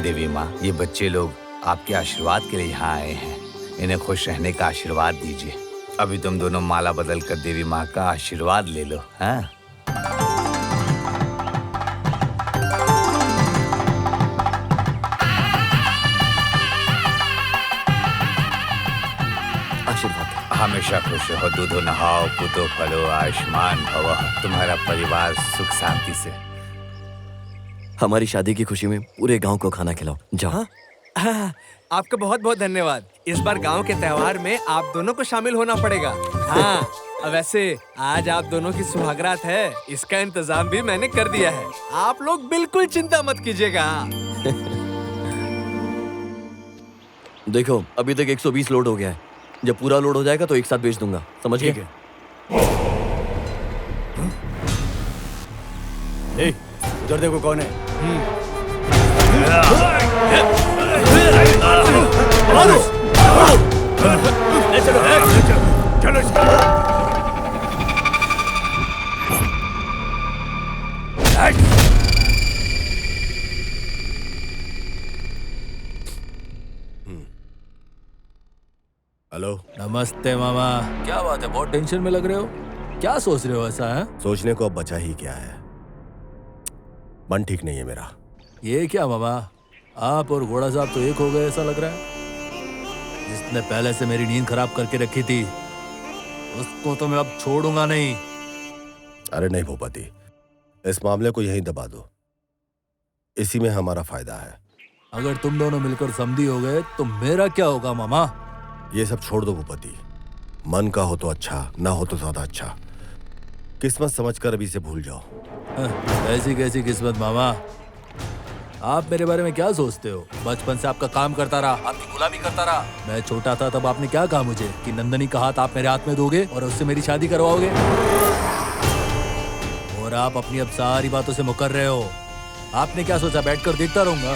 देवी माँ, ये बच्चे लोग आपके आशीर्वाद के लिए यहाँ आए हैं। इन्हें खुश रहने का आशीर्वाद दीजिए। अभी तुम दोनों माला बदल कर देवी माँ का आशीर्वाद ले लो। हाँ, आशीर्वाद। हमेशा खुश रहो, दूधो नहाओ, पूतो फलो, आयुष्मान भवः। तुम्हारा परिवार सुख शांति से। हमारी शादी की खुशी में पूरे गांव को खाना खिलाओ, जाओ। आपका बहुत बहुत धन्यवाद। इस बार गांव के त्योहार में आप दोनों को शामिल होना पड़ेगा। हाँ, वैसे आज आप दोनों की सुहागरात है, इसका इंतजाम भी मैंने कर दिया है। आप लोग बिल्कुल चिंता मत कीजिएगा। देखो, अभी तक 120 लोड हो गया है। जब पूरा लोड हो जाएगा तो एक साथ बेच दूंगा, समझ गए? उधर देखो कौन है। हेलो। नमस्ते मामा। क्या बात है, बहुत टेंशन में लग रहे हो? क्या सोच रहे हो ऐसा है? सोचने को अब बचा ही क्या है। मन ठीक नहीं है मेरा। ये क्या मामा, आप और घोड़ा साहब तो एक हो गए ऐसा लग रहा है। जिसने पहले से मेरी नींद खराब करके रखी थी उसको तो मैं अब छोड़ूंगा नहीं। अरे नहीं भूपति, इस मामले को यहीं दबा दो। इसी में हमारा फायदा है। अगर तुम दोनों मिलकर समधी हो गए तो मेरा क्या होगा मामा? ये सब छोड़ दो भूपति। मन का हो तो अच्छा, ना हो तो ज्यादा अच्छा। किस्मत समझकर अभी से भूल जाओ। ऐसी कैसी किस्मत मामा? आप मेरे बारे में क्या सोचते हो? बचपन से आपका काम करता रहा, आपकी गुलामी करता रहा। मैं छोटा था तब आपने क्या कहा मुझे कि नंदनी का हाथ आप मेरे हाथ में दोगे और उससे मेरी शादी करवाओगे। और आप अपनी अब सारी बातों से मुकर रहे हो। आपने क्या सोचा बैठकर देखता रहूंगा?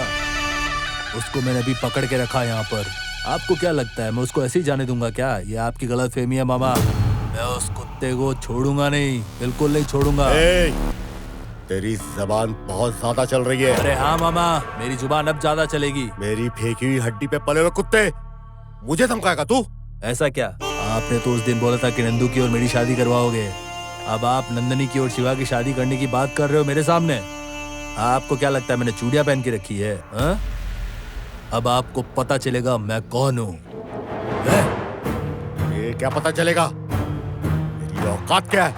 उसको मैंने अभी पकड़ के रखा है यहाँ पर। आपको क्या लगता है मैं उसको ऐसे ही जाने दूंगा क्या? ये आपकी गलतफहमी है मामा। मैं उस कुत्ते को छोड़ूंगा नहीं, बिल्कुल नहीं छोड़ूंगा। तेरी जबान बहुत ज्यादा चल रही है। अरे हाँ मामा, मेरी जुबान अब ज्यादा चलेगी। मेरी फेंकी हुई हड्डी पे पले हुए कुत्ते, मुझे धमकाएगा तू? ऐसा क्या? आपने तो उस दिन बोला था कि नंदू की और मेरी शादी करवाओगे। अब आप नंदनी की और शिवा की शादी करने की बात कर रहे हो मेरे सामने। आपको क्या लगता है मैंने चूड़ियां पहन के रखी है? हा? अब आपको पता चलेगा मैं कौन हूँ। ये क्या पता चलेगा? मेरी औकात क्या है?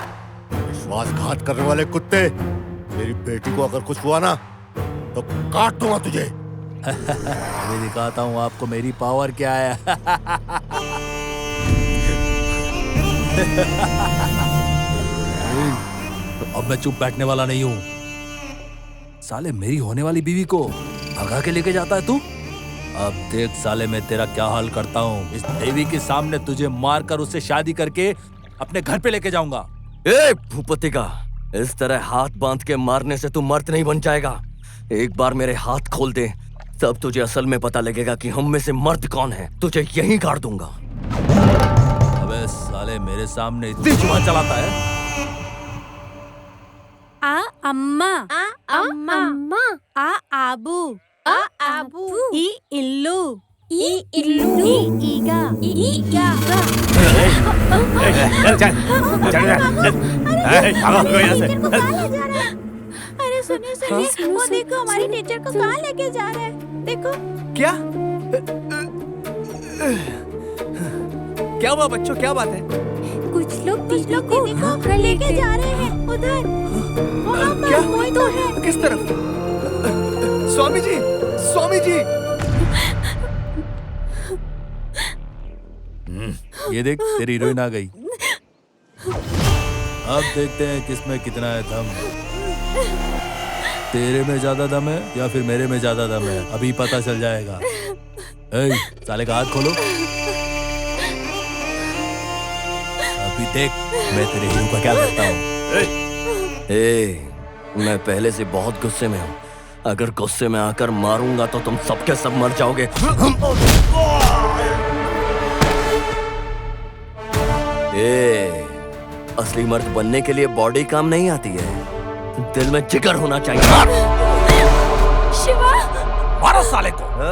विश्वासघात करने वाले कुत्ते, मेरी बेटी को अगर कुछ हुआ ना तो काट दूंगा तुझे। अभी दिखाता हूँ आपको मेरी पावर क्या है। अब मैं चुप बैठने वाला नहीं हूँ। साले मेरी होने वाली बीवी को भगा के लेके जाता है तू। अब देख साले मैं तेरा क्या हाल करता हूँ। इस देवी के सामने तुझे मारकर उससे शादी करके अपने घर पे लेके जाऊंगा। ए भूपति का, इस तरह हाथ बांध के मारने से तू मर्द नहीं बन जाएगा। एक बार मेरे हाथ खोल दे तब तुझे असल में पता लगेगा कि हम में से मर्द कौन है। तुझे यहीं काट दूंगा। अबे साले मेरे सामने इतनी जुबान चलाता है। आ अम्मा, आ अम्मा, आ आबू, आ आबू, ई इल्लू, ई इल्लू, ई ईगा, ई ईगा। अरे सुनिए सुनिए, वो देखो हमारी टीचर को कहाँ लेके जा रहे हैं। देखो। क्या क्या हुआ बच्चों, क्या बात है? कुछ लोग दीदी को लेके जा रहे हैं उधर। वहाँ पर कोई तो है। किस तरफ? स्वामी जी, स्वामी जी। ये देख तेरी हीरोइन आ गई। अब देखते हैं किसमें कितना है दम। तेरे में ज्यादा दम है या फिर मेरे में ज्यादा दम है, अभी पता चल जाएगा। साले का हाथ खोलो। अभी देख मैं तेरे हीरो का क्या करता हूँ। मैं पहले से बहुत गुस्से में हूँ। अगर गुस्से में आकर मारूंगा तो तुम सबके सब मर जाओगे। असली मर्द बनने के लिए बॉडी काम नहीं आती है, दिल में जिगर होना चाहिए। शिवा, मारो साले शिवा,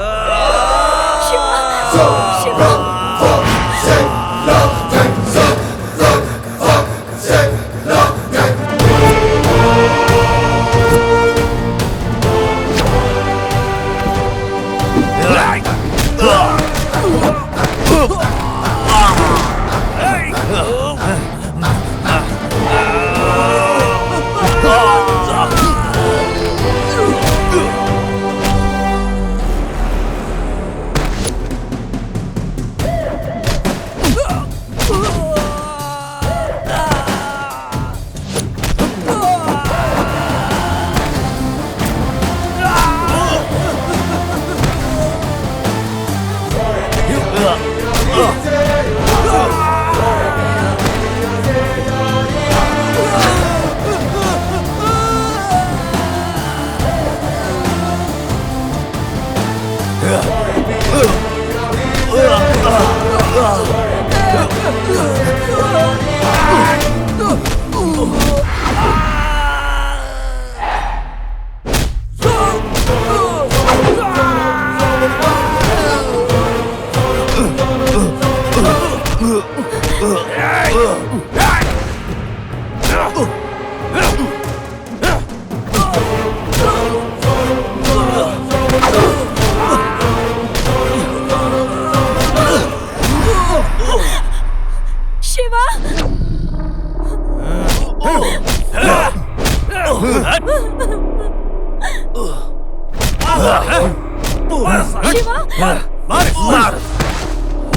शिवा,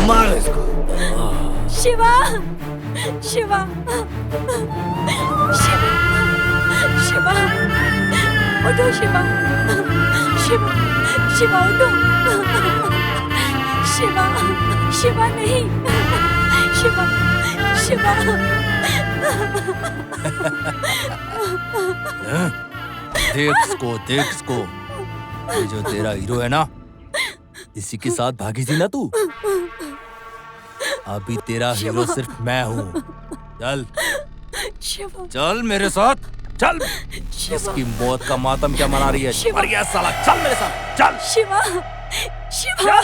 मार इसको। शिवा, शिवा, शिवा, शिवा, उठो शिवा, शिवा, शिवा उठो, शिवा, शिवा नहीं, शिवा, शिवा। देख इसको, ये जो तेरा हीरो है ना, इसी के साथ भागी थी ना तू। अभी तेरा हीरो सिर्फ मैं हूँ। चल शिवा, चल मेरे साथ, चल। शिवा, इसकी मौत का मातम क्या मना रही है? शिवा। मर गया साला, चल मेरे साथ, चल। शिवा, शिवा।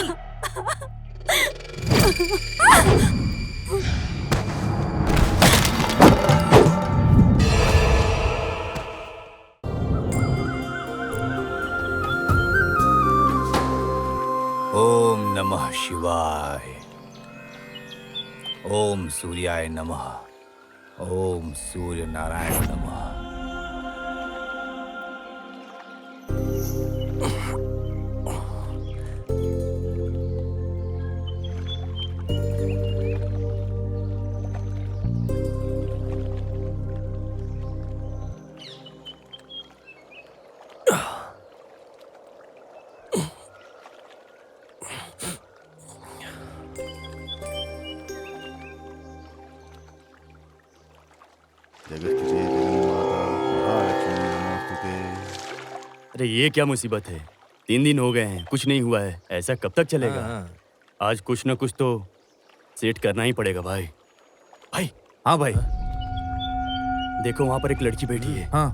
ओम नमः शिवाय। ओम सूर्याय नमः। ओम सूर्य नारायण नमः। अरे ये क्या मुसीबत है? 3 दिन हो गए हैं, कुछ नहीं हुआ है। ऐसा कब तक चलेगा? आज कुछ ना कुछ तो सेट करना ही पड़ेगा भाई। भाई, हाँ भाई। देखो वहां पर एक लड़की बैठी है। हाँ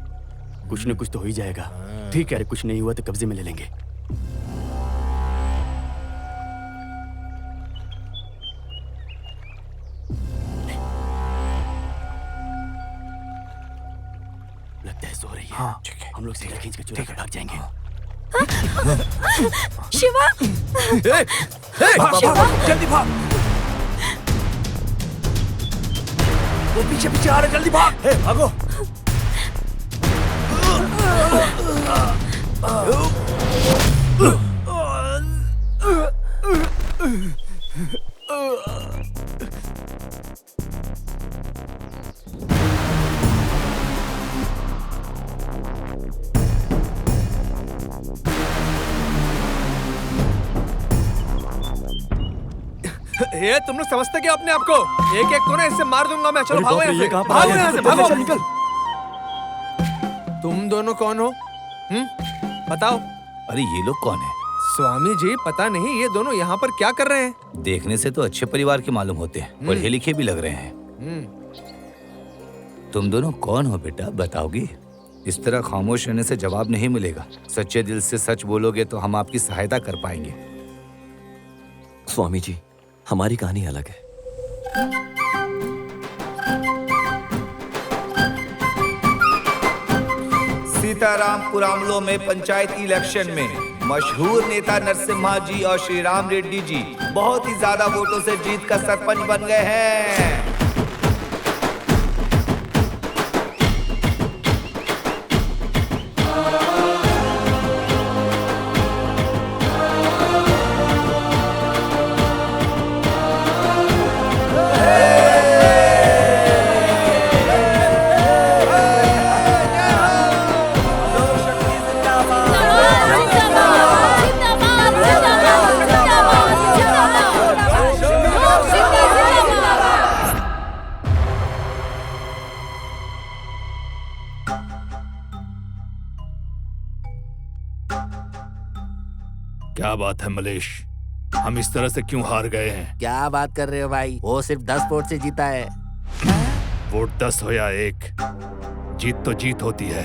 कुछ ना कुछ तो हो ही जाएगा। ठीक है। अरे कुछ नहीं हुआ तो कब्जे में ले लेंगे। लगता है सो रही है। हाँ ठीक है। हम लोग सीधा खींच के चुरा के भाग जाएंगे। शिवा, शिवा, जल्दी भाग। वो पीछे पीछे आ रहे, जल्दी भाग। भागो। ये तुम लोग समझते क्या अपने आप को? एक एक को ना इससे मार दूंगा मैं। चलो भागो यहाँ से, भागो यहाँ से, भागो। निकल। तुम दोनों कौन हो? बताओ। अरे ये लोग कौन है? स्वामी जी, पता नहीं ये दोनों यहाँ पर क्या कर रहे हैं। देखने से तो अच्छे परिवार के मालूम होते हैं, पढ़े लिखे भी लग रहे हैं। तुम दोनों कौन हो बेटा, बताओगी? इस तरह खामोश रहने से जवाब नहीं मिलेगा। सच्चे दिल से सच बोलोगे तो हम आपकी सहायता कर पाएंगे। स्वामी जी, हमारी कहानी अलग है। सीतारामपुरामलो में पंचायती इलेक्शन में मशहूर नेता नरसिम्हा जी और श्री राम रेड्डी जी बहुत ही ज्यादा वोटों से जीत कर सरपंच बन गए हैं। क्या बात है मलेश, हम इस तरह से क्यों हार गए हैं? क्या बात कर रहे हो भाई, वो सिर्फ 10 वोट से जीता है। वोट 10 हो या 1, जीत तो जीत होती है।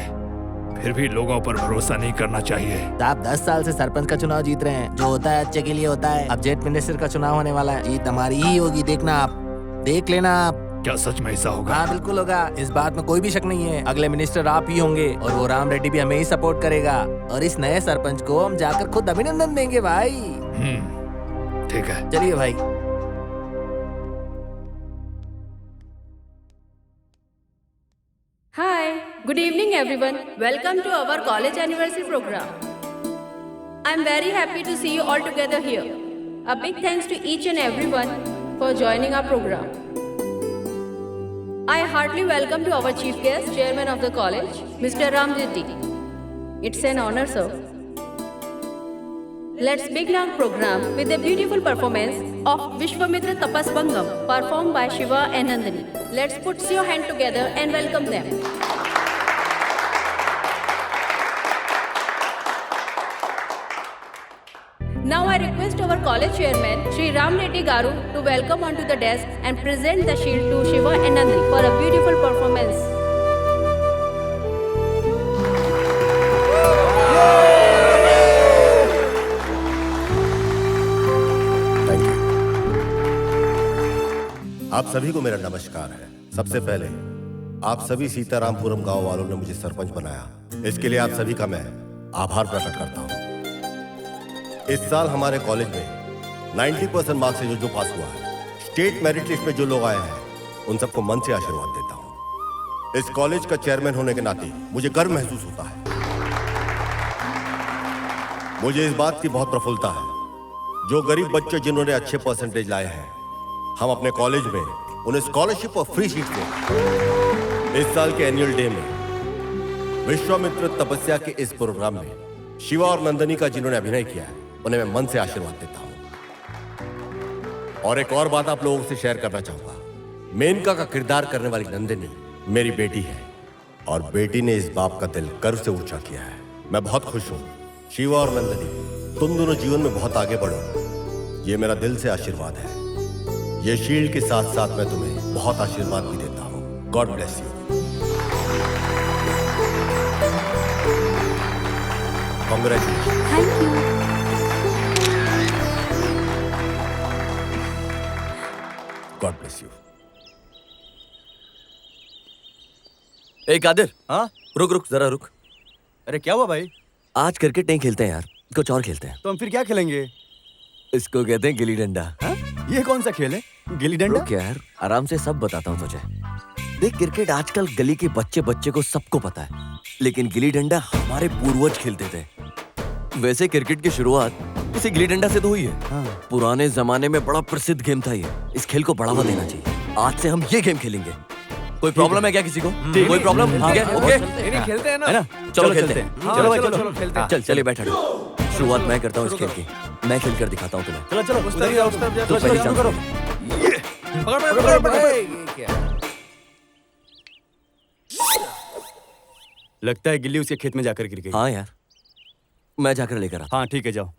फिर भी लोगों पर भरोसा नहीं करना चाहिए। आप 10 साल से सरपंच का चुनाव जीत रहे हैं, जो होता है अच्छे के लिए होता है। अब जेट मिनिस्टर का चुनाव होने वाला है, जीत हमारी ही होगी, देखना आप, देख लेना आप। क्या सच में ऐसा होगा? हाँ बिल्कुल होगा, इस बात में कोई भी शक नहीं है। अगले मिनिस्टर आप ही होंगे और वो राम रेड्डी भी हमें ही सपोर्ट करेगा और इस नए सरपंच को हम जाकर खुद अभिनंदन देंगे भाई। ठीक है, चलिए भाई। Hi, good evening everyone. Welcome to our college anniversary program. I'm very happy to see you all together here. A big thanks to each and everyone for joining our program. I heartily welcome to our chief guest, chairman of the college, Mr. Ram Reddy. It's an honor, sir. Let's begin our program with a beautiful performance of Vishwamitra Tapasbangam performed by Shiva and Nandini. Let's put your hand together and welcome them. Now I request our college chairman, Sri Ram Reddy Garu, to welcome onto the desk and present the shield to Shiva and Nandini for a beautiful performance. Thank you. आप सभी को मेरा नमस्कार है। सबसे पहले आप सभी सीतारामपुरम गांव वालों ने मुझे सरपंच बनाया, इसके लिए आप सभी का मैं आभार प्रकट करता हूं। इस साल हमारे कॉलेज में 90% मार्क्स से जो पास हुआ है, स्टेट मेरिट लिस्ट में जो लोग आए हैं, उन सबको मन से आशीर्वाद देता हूं। इस कॉलेज का चेयरमैन होने के नाते मुझे गर्व महसूस होता है। मुझे इस बात की बहुत प्रफुल्लता है, जो गरीब बच्चे जिन्होंने अच्छे परसेंटेज लाए हैं, हम अपने कॉलेज में उन्हें स्कॉलरशिप और फ्री सीट दें। इस साल के एनुअल डे में विश्वामित्र तपस्या के इस प्रोग्राम में शिवा और नंदनी का जिन्होंने अभिनय किया है, उन्हें मैं मन से आशीर्वाद देता हूं। और एक और बात आप लोगों से शेयर करना चाहूंगा। मेनका का किरदार करने वाली नंदनी मेरी बेटी है और बेटी ने इस बाप का दिल गर्व से ऊंचा किया है। मैं बहुत खुश हूं। शिवा और नंदनी, तुम दोनों जीवन में बहुत आगे बढ़ो, ये मेरा दिल से आशीर्वाद है। ये शील्ड के साथ साथ मैं तुम्हें बहुत आशीर्वाद भी देता हूं। God bless you. Congratulation. Thank you. God bless you. ए कादिर, हाँ? रुक रुक जरा रुक। अरे क्या हुआ भाई? आज क्रिकेट नहीं खेलते हैं यार, कुछ और खेलते हैं। तो हम फिर क्या खेलेंगे? इसको कहते हैं गिल्ली डंडा। ये कौन सा खेल है? गिल्ली डंडा? रुक यार, आराम से सब बताता हूँ तुझे। देख, क्रिकेट आजकल गली के बच्चे बच्चे को सबको पता है, लेकिन गिल्ली डंडा हमारे पूर्वज खेलते थे। वैसे क्रिकेट की शुरुआत इसी गिल्ली डंडा से तो हुई है। पुराने जमाने में बड़ा प्रसिद्ध गेम था ये। इस खेल को बढ़ावा देना चाहिए। आज से हम ये गेम खेलेंगे। कोई प्रॉब्लम है क्या किसी को? कोई प्रॉब्लम? ठीक है, ओके, नहीं खेलते हैं ना? है ना? चलो खेलते हैं। चलो भाई, चलो खेलते हैं। चल चलिए बैठा। शुरुआत मैं करता हूँ इस खेल की। मैं खेल कर दिखाता हूँ तुम्हें। चलो चलो उधर ही आओ, उस तरफ जाओ, तो चलो, पहली शुरू चांस करो। दे। ये क्या है? लगता है गिल्ली उसके खेत में जाकर गिर गई। हाँ यार, मैं जाकर लेकर आता हाँ ठीक है, जाओ।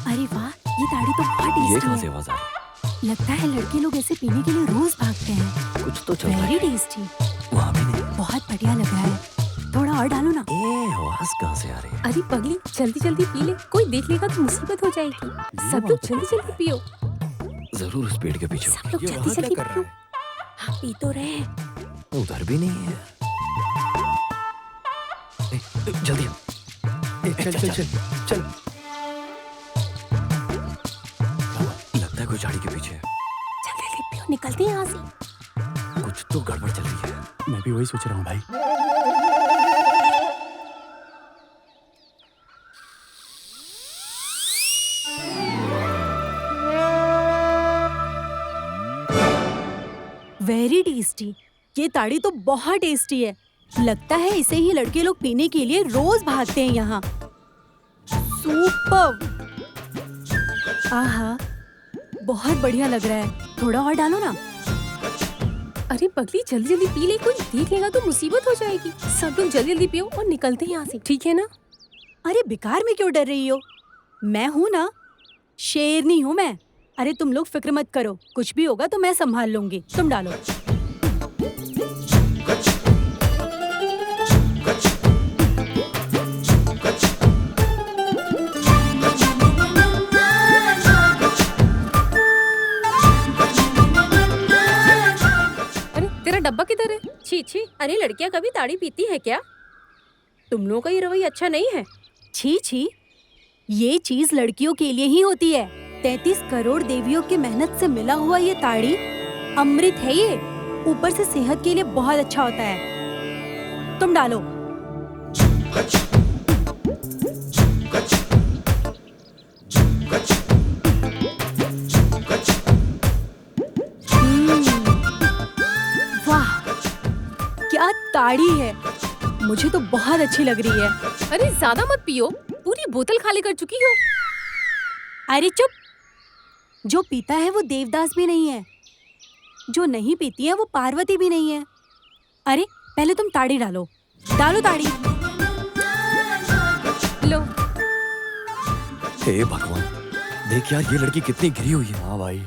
अरे वाह, ये ताड़ी तो बहुत हूँ। ये टेस्टी कहाँ से है। आवाज आ रही लगता है लड़के लोग ऐसे पीने के लिए रोज भागते हैं। है? कुछ तो चल रहा है। वेरी टेस्टी, वहाँ भी नहीं। बहुत बढ़िया लग रहा है, थोड़ा और डालो ना। ये आवाज कहाँ से आ रही है? अरे पगली जल्दी जल्दी पी ले, कोई देख लेगा तो मुसीबत हो जाएगी। सब लोग जल्दी जल्दी पियो, जरूर उस पेड़ के पीछे सब लोग जल्दी जल्दी पियो। हाँ पी तो रहे हैं। होगी। उधर भी नहीं है। जल्दी चल चल चल चल। लगता है कोई झाड़ी के पीछे है। जल्दी जल्दी पियो, निकलते हैं यहाँ से। कुछ तो गड़बड़ चल रही है। मैं भी वही सोच रहा हूँ भाई। वेरी टेस्टी, ये ताड़ी तो बहुत टेस्टी है। लगता है इसे ही लड़के लोग पीने के लिए रोज भागते हैं यहाँ। सुपर, आहा, बहुत बढ़िया लग रहा है, थोड़ा और डालो ना। अरे पगली जल्दी जल्दी पी ले, कोई देख लेगा तो मुसीबत हो जाएगी। सब लोग जल्दी जल्दी पियो और निकलते हैं यहाँ से, ठीक है ना? अरे बेकार में क्यों डर रही हो, मैं हूँ ना, शेरनी हूँ मैं। अरे तुम लोग फिक्र मत करो, कुछ भी होगा तो मैं संभाल लूंगी, तुम डालो। अरे तेरा डब्बा किधर है? छी छी, अरे लड़कियां कभी ताड़ी पीती है क्या? तुम लोगों का ये रवैया अच्छा नहीं है। छी छी, ये चीज लड़कियों के लिए ही होती है। 33 करोड़ देवियों की मेहनत से मिला हुआ ये ताड़ी अमृत है ये, ऊपर से सेहत के लिए बहुत अच्छा होता है। तुम डालो। वाह, क्या ताड़ी है, मुझे तो बहुत अच्छी लग रही है। अरे ज्यादा मत पियो, पूरी बोतल खाली कर चुकी हो। अरे चुप, जो पीता है वो देवदास भी नहीं है, जो नहीं पीती है वो पार्वती भी नहीं है। अरे पहले तुम ताड़ी डालो, डालो ताड़ी। लो। हे भगवान, देख यार ये लड़की कितनी गिरी हुई है। हाँ भाई।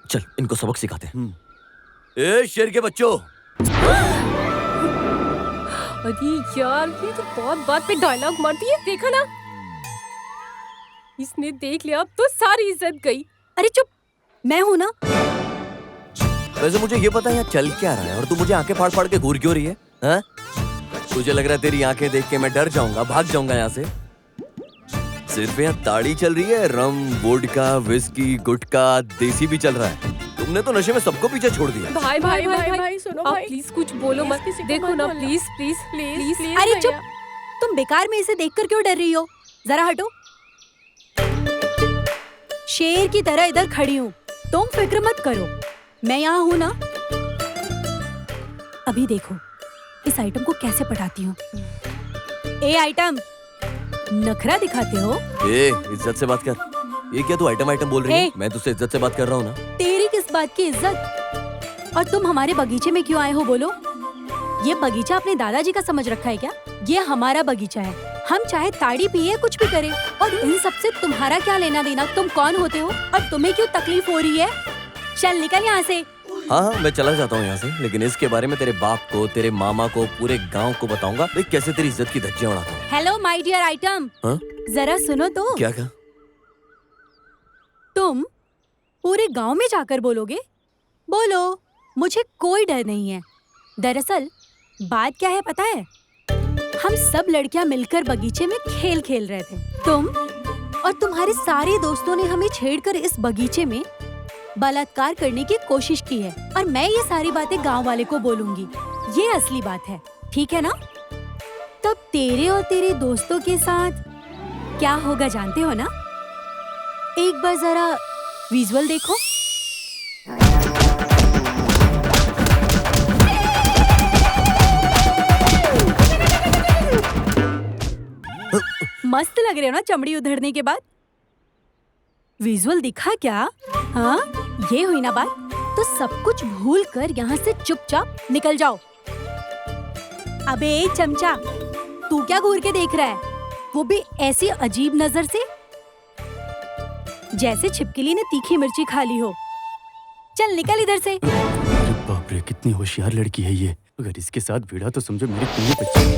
चल इनको सबक सिखाते हैं। ए शेर के बच्चों, अरे यार ये तो बहुत बात पे डायलॉग मारती है, देखा ना? इसने देख लिया, अब तो सारी इज्जत गई। अरे चुप, मैं हूं ना। वैसे मुझे ये पता है यहाँ चल क्या रहा है और तू मुझे आंखें फाड़ फाड़ के घूर क्यों रही है? हाँ? तुझे लग रहा है तेरी आंखें देख के मैं डर जाऊंगा, भाग जाऊंगा यहाँ से? सिर्फ यहाँ ताड़ी चल रही है, रम, वोडका, विस्की, गुटखा, देसी भी चल रहा है। तुमने तो नशे में सबको पीछे छोड़ दिया। भाई भाई भाई भाई सुनो भाई, प्लीज कुछ बोलो मत, देखो ना, प्लीज प्लीज प्लीज। अरे चुप, तुम बेकार में इसे देखकर क्यों डर रही हो? जरा हटो। शेर की तरह इधर खड़ी हूँ, तुम फिक्र मत करो, मैं यहाँ हूँ ना। अभी देखो इस आइटम को कैसे पटाती हूँ। ए आइटम, नखरा दिखाते हो? ए इज्जत से बात कर। ये क्या तू आइटम आइटम बोल रही है? मैं तुझसे इज्जत से बात कर रहा हूँ ना। तेरी किस बात की इज्जत? और तुम हमारे बगीचे में क्यों आए हो बोलो? ये बगीचा अपने दादाजी का समझ रखा है क्या? ये हमारा बगीचा है, हम चाहे ताड़ी पिए कुछ भी करें, और इन सब से तुम्हारा क्या लेना देना? तुम कौन होते हो और तुम्हें क्यों तकलीफ हो रही है? चल निकल यहाँ से। हाँ मैं चला जाता हूँ यहाँ से, लेकिन इसके बारे में तेरे बाप को, तेरे मामा को, पूरे गांव को बताऊंगा। देख कैसे तेरी इज्जत की धज्जियां उड़ाता हूँ। हेलो माय डियर आइटम, जरा सुनो तो। क्या क्या? तुम पूरे गांव में जाकर बोलोगे? बोलो, मुझे कोई डर नहीं है। दरअसल बात क्या है पता है? हम सब लड़कियां मिलकर बगीचे में खेल खेल रहे थे। तुम और तुम्हारे सारे दोस्तों ने हमें छेड़कर इस बगीचे में बलात्कार करने की कोशिश की है, और मैं ये सारी बातें गांव वाले को बोलूंगी। ये असली बात है, ठीक है ना? तब तेरे और तेरे दोस्तों के साथ क्या होगा जानते हो ना? एक बार जरा विजुअल देखो। मस्त लग रहे हो ना चमड़ी उधड़ने के बाद? विजुअल दिखा क्या? हाँ, ये हुई ना बात। तो सब कुछ भूल कर यहाँ से चुपचाप निकल जाओ। अबे चमचा, तू क्या घूर के देख रहा है? वो भी ऐसी अजीब नजर से, जैसे छिपकली ने तीखी मिर्ची खा ली हो। चल निकल इधर से। अरे बाप रे, कितनी होशियार लड़की है ये। अगर इसके साथ भिड़ा तो समझो मेरी पूरी बच्ची।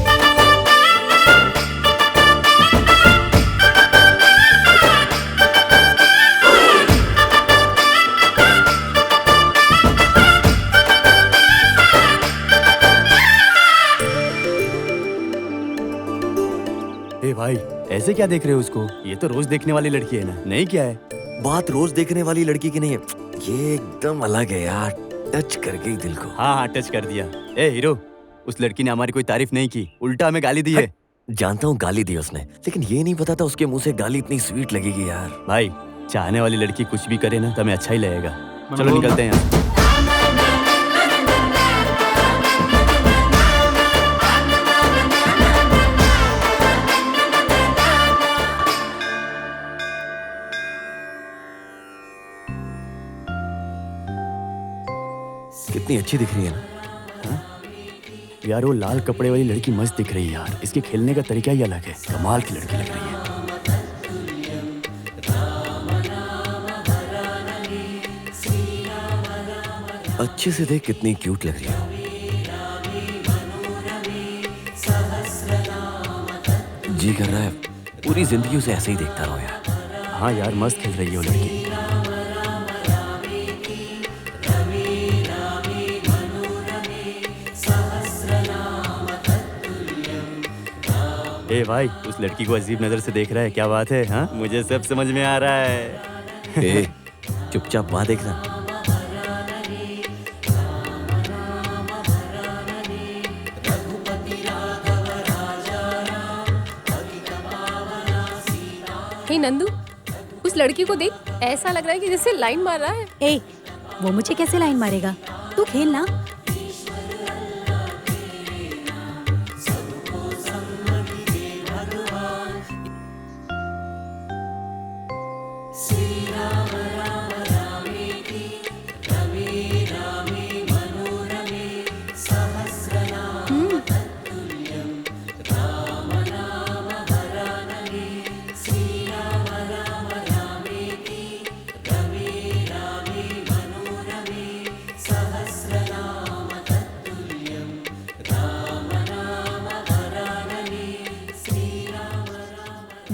ए भाई, ऐसे क्या देख रहे हो उसको? ये तो रोज देखने वाली लड़की है ना, नहीं क्या है? बात रोज देखने वाली लड़की की नहीं है, ये एकदम अलग है यार, टच कर गई दिल को। हाँ हाँ, टच कर दिया। ए हीरो, उस लड़की ने हमारी कोई तारीफ नहीं की, उल्टा हमें गाली दी है। जानता हूँ गाली दी उसने, लेकिन ये नहीं पता था उसके मुंह से गाली इतनी स्वीट लगेगी यार। भाई, चाहने वाली लड़की कुछ भी करे ना तो हमें अच्छा ही लगेगा। चलो निकलते हैं यहाँ से। कितनी अच्छी दिख रही है ना। यार वो लाल कपड़े वाली लड़की मस्त दिख रही है यार, इसके खेलने का तरीका ही अलग है, कमाल की लड़की लग रही है। अच्छे से देख कितनी क्यूट लग रही है। जी कर रहा है पूरी जिंदगी उसे ऐसे ही देखता रहो यार। हाँ यार, मस्त खेल रही है वो लड़की। ए भाई, उस लड़की को अजीब नजर से देख रहा है, क्या बात है? हाँ, मुझे सब समझ में आ रहा है। ए, चुपचाप वहां देखना। हे नंदू, उस लड़की को देख, ऐसा लग रहा है कि जैसे लाइन मार रहा है। ए, वो मुझे कैसे लाइन मारेगा? तू खेल ना।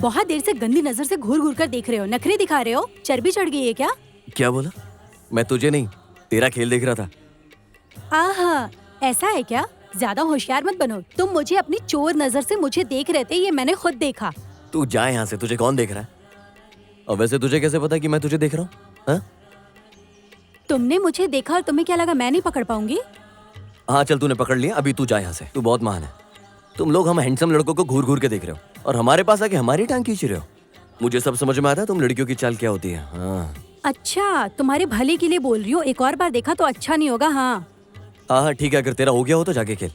बहुत देर से गंदी नजर से घूर घूर कर देख रहे हो, नखरे दिखा रहे हो, चर्बी चढ़ गई है क्या? क्या बोला? मैं तुझे नहीं, तेरा खेल देख रहा था। आहा, ऐसा है क्या? ज्यादा होशियार मत बनो। तुम मुझे अपनी चोर नजर से मुझे देख रहे थे, ये मैंने खुद देखा। तू जा यहाँ से, तुझे कौन देख रहा है? और वैसे तुझे कैसे पता कि मैं तुझे देख रहा हूँ? हाँ? तुमने मुझे देखा और तुम्हें क्या लगा मैं नहीं पकड़ पाऊंगी? हाँ चल, तूने पकड़ लिया, अभी तू जा यहाँ से। तू बहुत महान है। तुम लोग हम हैंडसम लड़कों को घूर घूर के देख रहे हो और हमारे पास आके हमारी टांग खींच रहे हो। मुझे सब समझ में आता है तुम लड़कियों की चाल क्या होती है। हाँ अच्छा, तुम्हारे भले के लिए बोल रही हो, एक और बार देखा तो अच्छा नहीं होगा। हाँ हाँ ठीक है, अगर तेरा हो गया हो तो जाके खेल।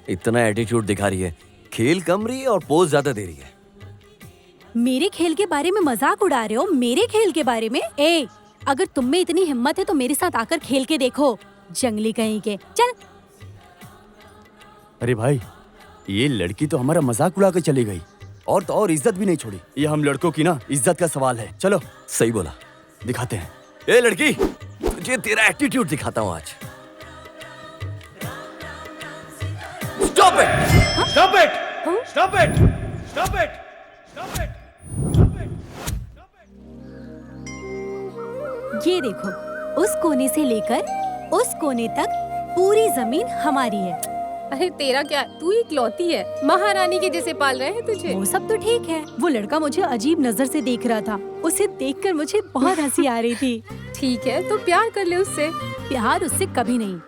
इतना एटीट्यूड दिखा रही है, खेल कम रही है और पोज ज्यादा दे रही है। मेरे खेल के बारे में मजाक उड़ा रहे हो? मेरे खेल के बारे में? ए, अगर तुम में इतनी हिम्मत है तो मेरे साथ आकर खेल के देखो, जंगली कहीं के। चल। अरे भाई, ये लड़की तो हमारा मजाक उड़ा के चली गई और तो और इज्जत भी नहीं छोड़ी। ये हम लड़कों की ना इज्जत का सवाल है। चलो सही बोला, दिखाते हैं। ए लड़की, तुझे तेरा एटीट्यूड दिखाता हूँ आज। Stop it! Stop it! Stop it! Stop it! Stop it! ये देखो, उस कोने से लेकर उस कोने तक पूरी जमीन हमारी है। अरे तेरा क्या, तू इकलौती है, महारानी के जैसे पाल रहे हैं तुझे। वो सब तो ठीक है, वो लड़का मुझे अजीब नजर से देख रहा था, उसे देखकर मुझे बहुत हंसी आ रही थी। ठीक है, तो प्यार कर ले उससे। प्यार उससे कभी नहीं,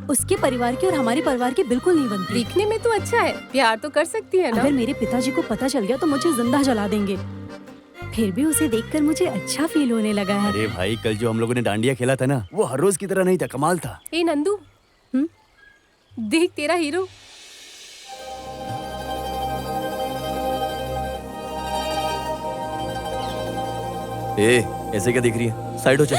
उसके परिवार की और हमारे परिवार की बिल्कुल नहीं बनती। दिखने में तो अच्छा है, प्यार तो कर सकती है ना। अगर मेरे पिताजी को पता चल गया तो मुझे जिंदा जला देंगे। फिर भी उसे देखकर मुझे अच्छा फील होने लगा है। अरे भाई, कल जो हम लोगों ने डांडिया खेला था ना, वो हर रोज की तरह नहीं था, कमाल था। ए नंदू, देख तेरा हीरो। ए, ऐसे क्या दिख रही है? साइड हो जा।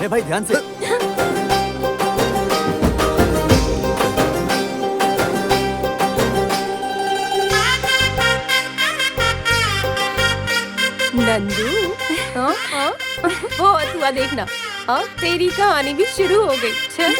भाई ध्यान से। नंदू, हाँ हाँ, वो तू देखना, हाँ तेरी कहानी भी शुरू हो गई। चल।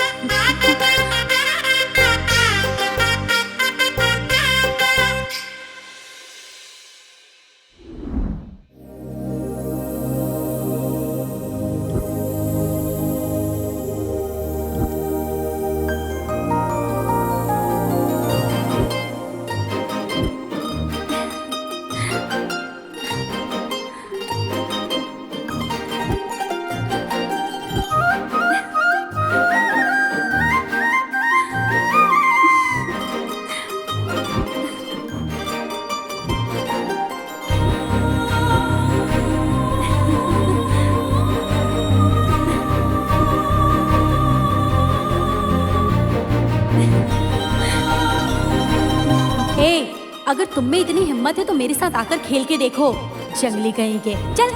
अगर तुम में इतनी हिम्मत है तो मेरे साथ आकर खेल के देखो, जंगली कहीं के। चल।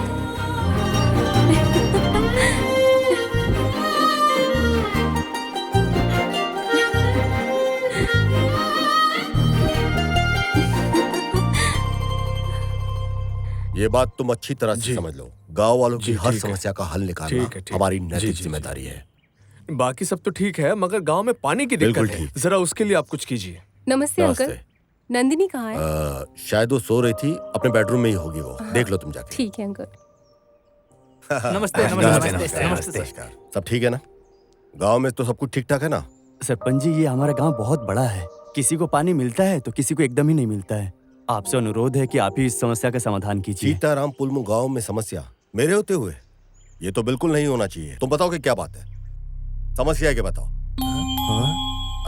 ये बात तुम अच्छी तरह से समझ लो। गांव वालों की हर ठीक है। समस्या का हल निकालना ठीक है, ठीक। हमारी जी, नैतिक जी, जिम्मेदारी है। बाकी सब तो ठीक है, मगर गांव में पानी की दिक्कत बिल्कुल है। ठीक। जरा उसके लिए आप कुछ कीजिए। नमस्ते अंकल। नंदिनी कहाँ है? शायद वो सो रही थी, अपने बेडरूम में ही होगी वो। देख लो तुम जाके। ठीक है अंकल। नमस्ते, नमस्ते। सब ठीक है ना? गांव में तो सब कुछ ठीक ठाक है ना? सरपंच जी, ये हमारा गांव बहुत बड़ा है। किसी को पानी मिलता है तो किसी को एकदम ही नहीं मिलता है। आपसे अनुरोध है कि आप ही इस समस्या का समाधान कीजिए। सीताराम पुलमु गांव में समस्या मेरे होते हुए ये तो बिल्कुल नहीं होना चाहिए। तुम बताओ कि क्या बात है, समस्या है क्या? बताओ।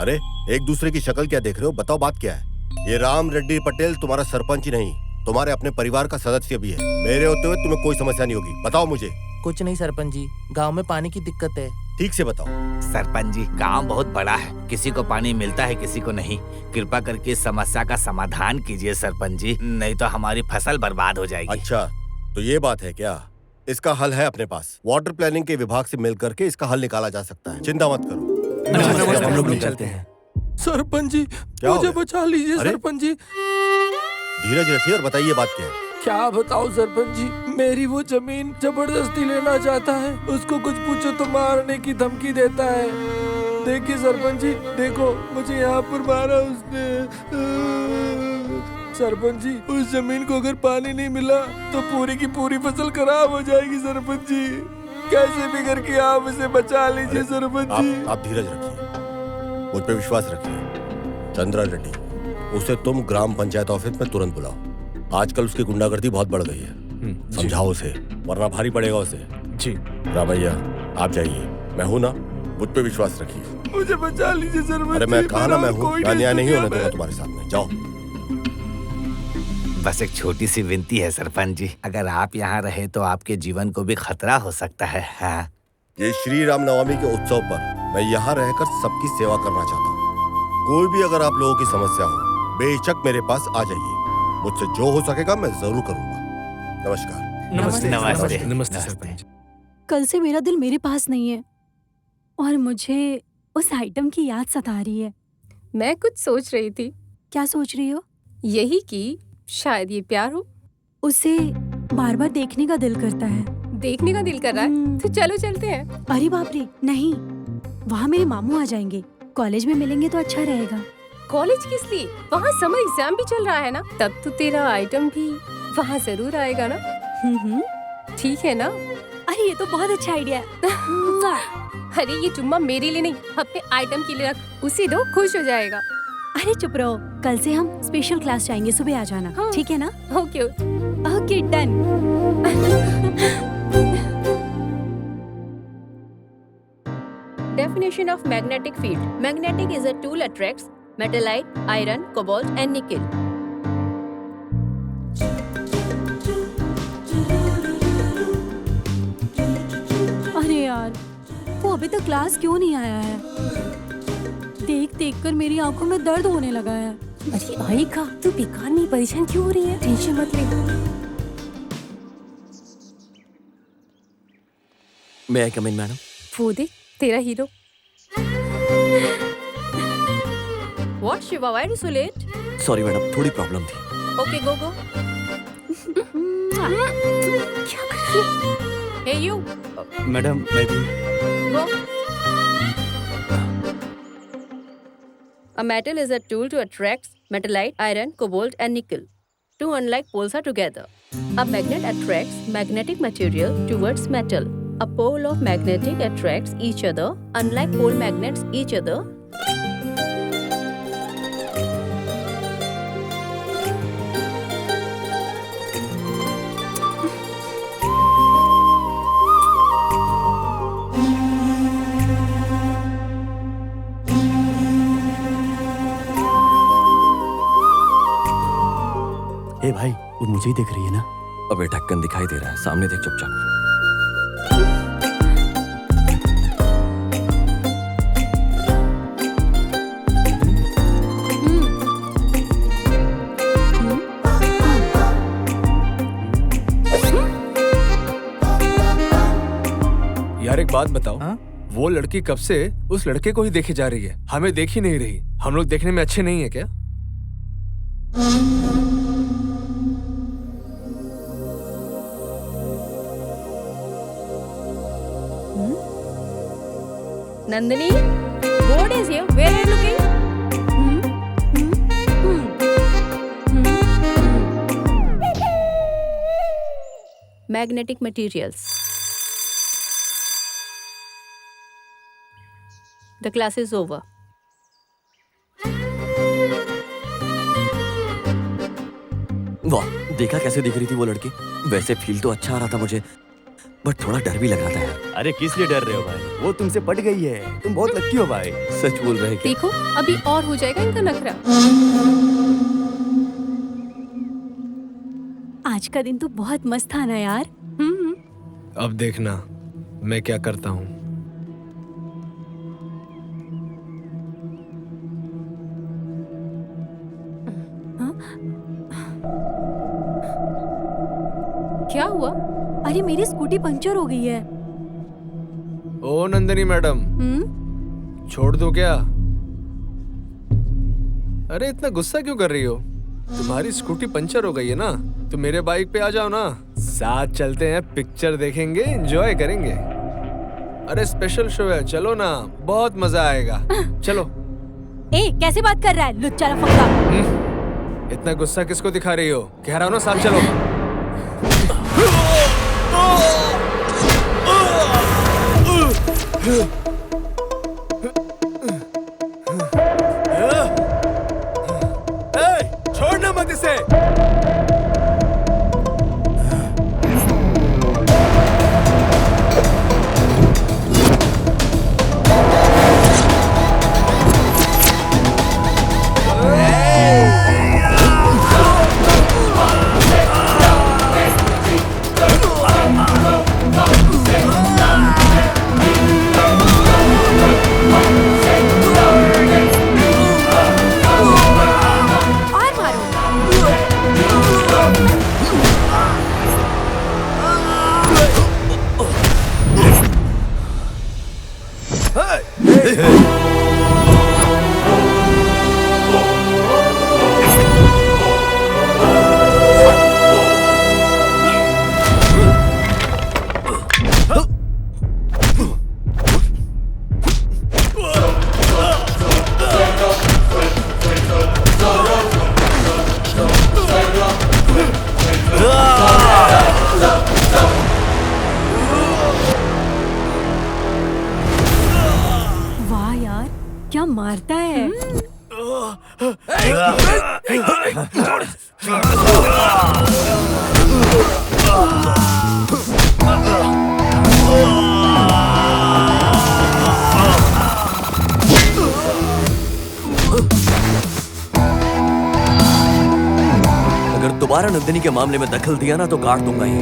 अरे एक दूसरे की शक्ल क्या देख रहे हो? बताओ बात क्या है? ये राम रेड्डी पटेल तुम्हारा सरपंच ही नहीं, तुम्हारे अपने परिवार का सदस्य भी है। मेरे होते हुए तुम्हें कोई समस्या नहीं होगी। बताओ मुझे। कुछ नहीं सरपंच जी, गांव में पानी की दिक्कत है। ठीक से बताओ। सरपंच जी, गांव बहुत बड़ा है, किसी को पानी मिलता है किसी को नहीं। कृपा करके इस समस्या का समाधान कीजिए सरपंच जी, नहीं तो हमारी फसल बर्बाद हो जाएगी। अच्छा तो ये बात है क्या? इसका हल है अपने पास। वाटर प्लानिंग के विभाग से मिल करके इसका हल निकाला जा सकता है। चिंता मत करो। हम लोग चलते हैं। सरपंच जी, क्या हो मुझे गया? बचा लीजिए अरे? सरपंच जी। धीरज रखिए और बताइए बात क्या है। क्या बताओ सरपंच जी, मेरी वो जमीन जबरदस्ती लेना चाहता है। उसको कुछ पूछो तो मारने की धमकी देता है। देखिए सरपंच जी, देखो मुझे यहाँ पर मारा उसने। सरपंच जी, उस जमीन को अगर पानी नहीं मिला तो पूरी की पूरी फसल खराब हो जाएगी। सरपंच जी, कैसे भी करके आप इसे बचा लीजिए सरपंच जी। आप धीरज रखिए, मुझ पे विश्वास रखिए। चंद्रा रेड्डी, उसे तुम ग्राम पंचायत ऑफिस में तुरंत बुलाओ। आजकल उसकी गुंडागर्दी बहुत बढ़ गई है। समझाओ उसे, वरना भारी पड़ेगा उसे। जी रामैया, आप जाइए, मैं हूं ना, मुझ पे विश्वास रखिए। मुझे बचा लीजिए सरपंच। अरे मैं जी, कहा ना मैं हूँ, कोई अन्याय नहीं दुनिया होने दूंगा में। तुम्हारे साथ में। जाओ। बस एक छोटी सी विनती है सरपंच जी, अगर आप यहाँ रहे तो आपके जीवन को भी खतरा हो सकता है। हाँ। ये श्री राम नवमी के उत्सव पर मैं यहाँ रहकर सबकी सेवा करना चाहता हूँ। कोई भी अगर आप लोगों की समस्या हो, बेशक मेरे पास आ जाइए। मुझसे जो हो सकेगा मैं जरूर करूंगा। नमस्कार। नमस्ते सरपंच। कल से मेरा दिल मेरे पास नहीं है और मुझे उस आइटम की याद सता रही है। मैं कुछ सोच रही थी। क्या सोच रही हो? यही कि शायद ये प्यार हो। उसे बार बार देखने का दिल करता है। देखने का दिल कर रहा है तो चलो चलते हैं। अरे बाप रे, नहीं, वहाँ मेरे मामू आ जाएंगे। कॉलेज में मिलेंगे तो अच्छा रहेगा। कॉलेज किस लिए? वहाँ समर एग्जाम भी चल रहा है ना, तब तो तेरा आइटम भी वहाँ जरूर आएगा ना। ठीक है ना? अरे ये तो बहुत अच्छा आइडिया है। अरे ये चुम्मा मेरे लिए नहीं, अपने आइटम के लिए रख, उसे दो, खुश हो जाएगा। अरे चुप रहो, कल से हम स्पेशल क्लास जाएंगे, सुबह आ जाना। हाँ। ठीक है ना? Okay okay, done. Definition of magnetic field. Magnetic is a tool attracts metallite, iron, cobalt and nickel. अरे यार, वो अभी तक क्लास क्यों नहीं आया है? देख देख कर मेरी आंखों में दर्द होने लगा है। अरे आएगा, तू बेकार में परेशान क्यों हो रही है? टेंशन मत ले। May I come in, madam? वो देख तेरा hero. What, Shiva? Why are you so late? Sorry madam, थोड़ी प्रॉब्लम थी। Okay, go. क्या कर रही है? Hey, you. मैडम मैं भी। Go. A metal is a tool to attract metallite, iron, cobalt, and nickel. Two unlike poles are together. A magnet attracts magnetic material towards metal. A pole of magnetic attracts each other. Unlike pole magnets each other. ए भाई, वो मुझे ही देख रही है ना? अबे ढक्कन दिखाई दे रहा है, सामने देख चुपचाप। यार एक बात बताओ, वो लड़की कब से उस लड़के को ही देखे जा रही है, हमें देख ही नहीं रही। हम लोग देखने में अच्छे नहीं है क्या? Nandini, board is here. Where are you looking? Magnetic materials. The class is over. वाह, देखा कैसे दिख रही थी वो लड़की? वैसे फील तो अच्छा आ रहा था मुझे, बट थोड़ा डर भी लग रहा था यार। अरे किस लिए डर रहे हो भाई? वो तुमसे पट गई है, तुम बहुत लकी हो भाई। सच बोल रहे हैं क्या? देखो अभी और हो जाएगा इनका नखरा। आज का दिन तो बहुत मस्त था ना यार। अब देखना मैं क्या करता हूँ। क्या हुआ? अरे मेरी स्कूटी पंचर हो गई है। ओ नंदिनी मैडम, छोड़ दो क्या? अरे इतना गुस्सा क्यों कर रही हो? तुम्हारी स्कूटी पंचर हो गई है ना, तो मेरे बाइक पे आ जाओ ना, साथ चलते हैं, पिक्चर देखेंगे, एंजॉय करेंगे। अरे स्पेशल शो है, चलो ना, बहुत मजा आएगा। चलो। ए, कैसे बात कर रहा है लुच्चा लफंगा? इतना गुस्सा किसको दिखा रही हो? कह रहा हूं ना, साथ चलो। छोड़ना मत इसे। वाह यार, क्या मारता है। अगर दोबारा नंदिनी के मामले में दखल दिया ना तो काट दूंगा ही।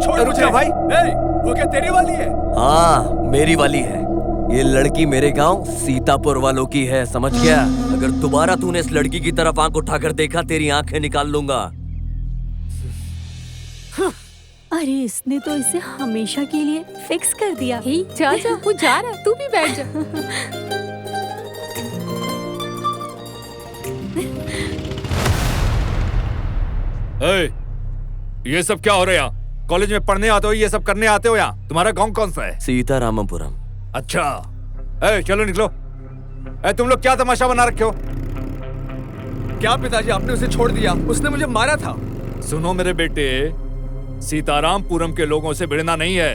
छोड़ मुझे भाई। वो क्या तेरी वाली है? हाँ, मेरी वाली है। ये लड़की मेरे गांव सीतापुर वालों की है, समझ गया? अगर दोबारा तूने इस लड़की की तरफ आंख उठाकर देखा, तेरी आंखें निकाल लूंगा। अरे इसने तो इसे हमेशा के लिए फिक्स कर दिया। हे जा जा, वो जा रहा है, तू भी बैठ जा। ये सब क्या हो रहा है यहाँ? कॉलेज में पढ़ने आते हो, ये सब करने आते हो यहाँ? तुम्हारा गांव कौन सा है? सीतारामपुरम। अच्छा, चलो निकलो। तुम लोग क्या तमाशा बना रखे हो? क्या पिताजी, आपने उसे छोड़ दिया? उसने मुझे मारा था। सुनो मेरे बेटे, सीतारामपुरम के लोगों से भिड़ना नहीं है।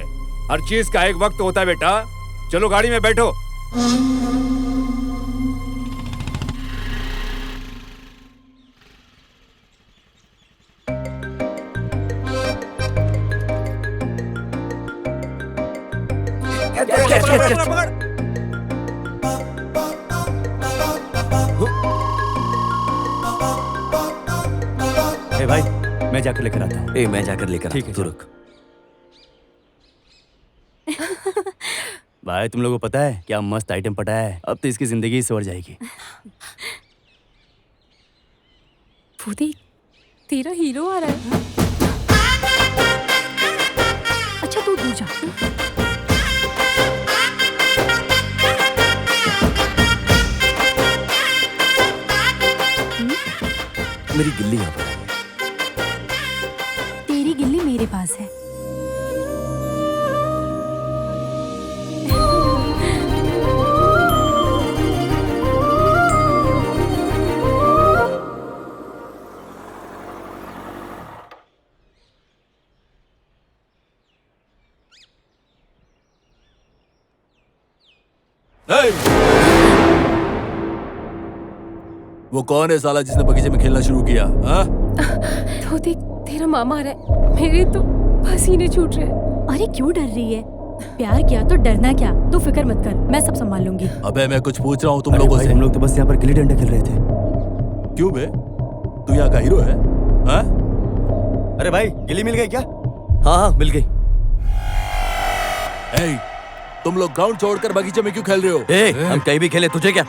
हर चीज का एक वक्त होता है बेटा। चलो गाड़ी में बैठो। ए भाई, मैं जाकर लेकर आता हूँ। मैं जाकर लेकर ठीक है, तू रुक। भाई तुम लोगों को पता है क्या मस्त आइटम पटाया है? अब तो इसकी जिंदगी ही सवर जाएगी। वो देख, तेरा हीरो आ रहा है। अच्छा तू दूर जा। मेरी गिल्ली यहाँ पर है। तेरी गिल्ली मेरे पास है। वो कौन है साला जिसने बगीचे में खेलना शुरू किया? हाँ? तो देख, तेरा मामा आ रहा है। मेरे तो पसीने छूट रहे हैं। अरे क्यों डर रही है? प्यार किया तो डरना क्या? तू फिक्र मत कर, मैं सब संभाल लूंगी। अबे मैं कुछ पूछ रहा हूँ तुम लोगों से। हम लोग तो बस यहाँ पर गिल्ली डंडा खेल रहे थे। क्यों बे? तू यहाँ का हीरो है? हाँ? अरे भाई, गिल्ली मिल गई क्या? हाँ मिल गई। तुम लोग ग्राउंड छोड़कर बगीचे में क्यों खेल रहे हो? हम कहीं भी खेले, तुझे क्या?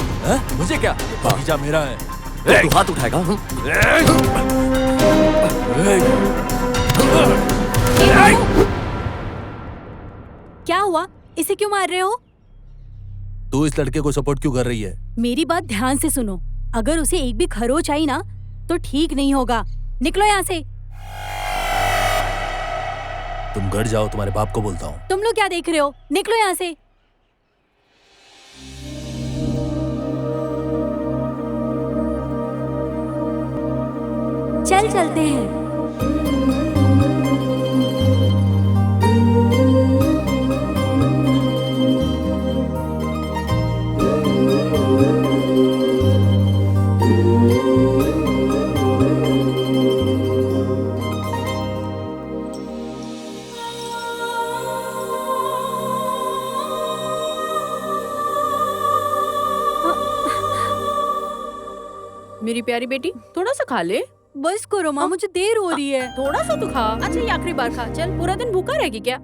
मुझे क्या? बगीचा मेरा है। तो तू हाथ उठाएगा? क्या हुआ? इसे क्यों मार रहे हो? तू इस लड़के को सपोर्ट क्यों कर रही है? मेरी बात ध्यान से सुनो। अगर उसे एक भी खरोच आई ना तो ठीक नहीं होगा। निकलो यहाँ से। तुम घर जाओ, तुम्हारे बाप को बोलता हूँ। तुम लोग क्या देख रहे हो? निकलो यहाँ से। चल चलते हैं। मेरी प्यारी बेटी, थोड़ा सा खा ले। बस करो माँ, मुझे देर हो रही है। थोड़ा सा तो खा। अच्छा, ये आखिरी बार खा। चल, पूरा दिन भूखा रहेगी क्या?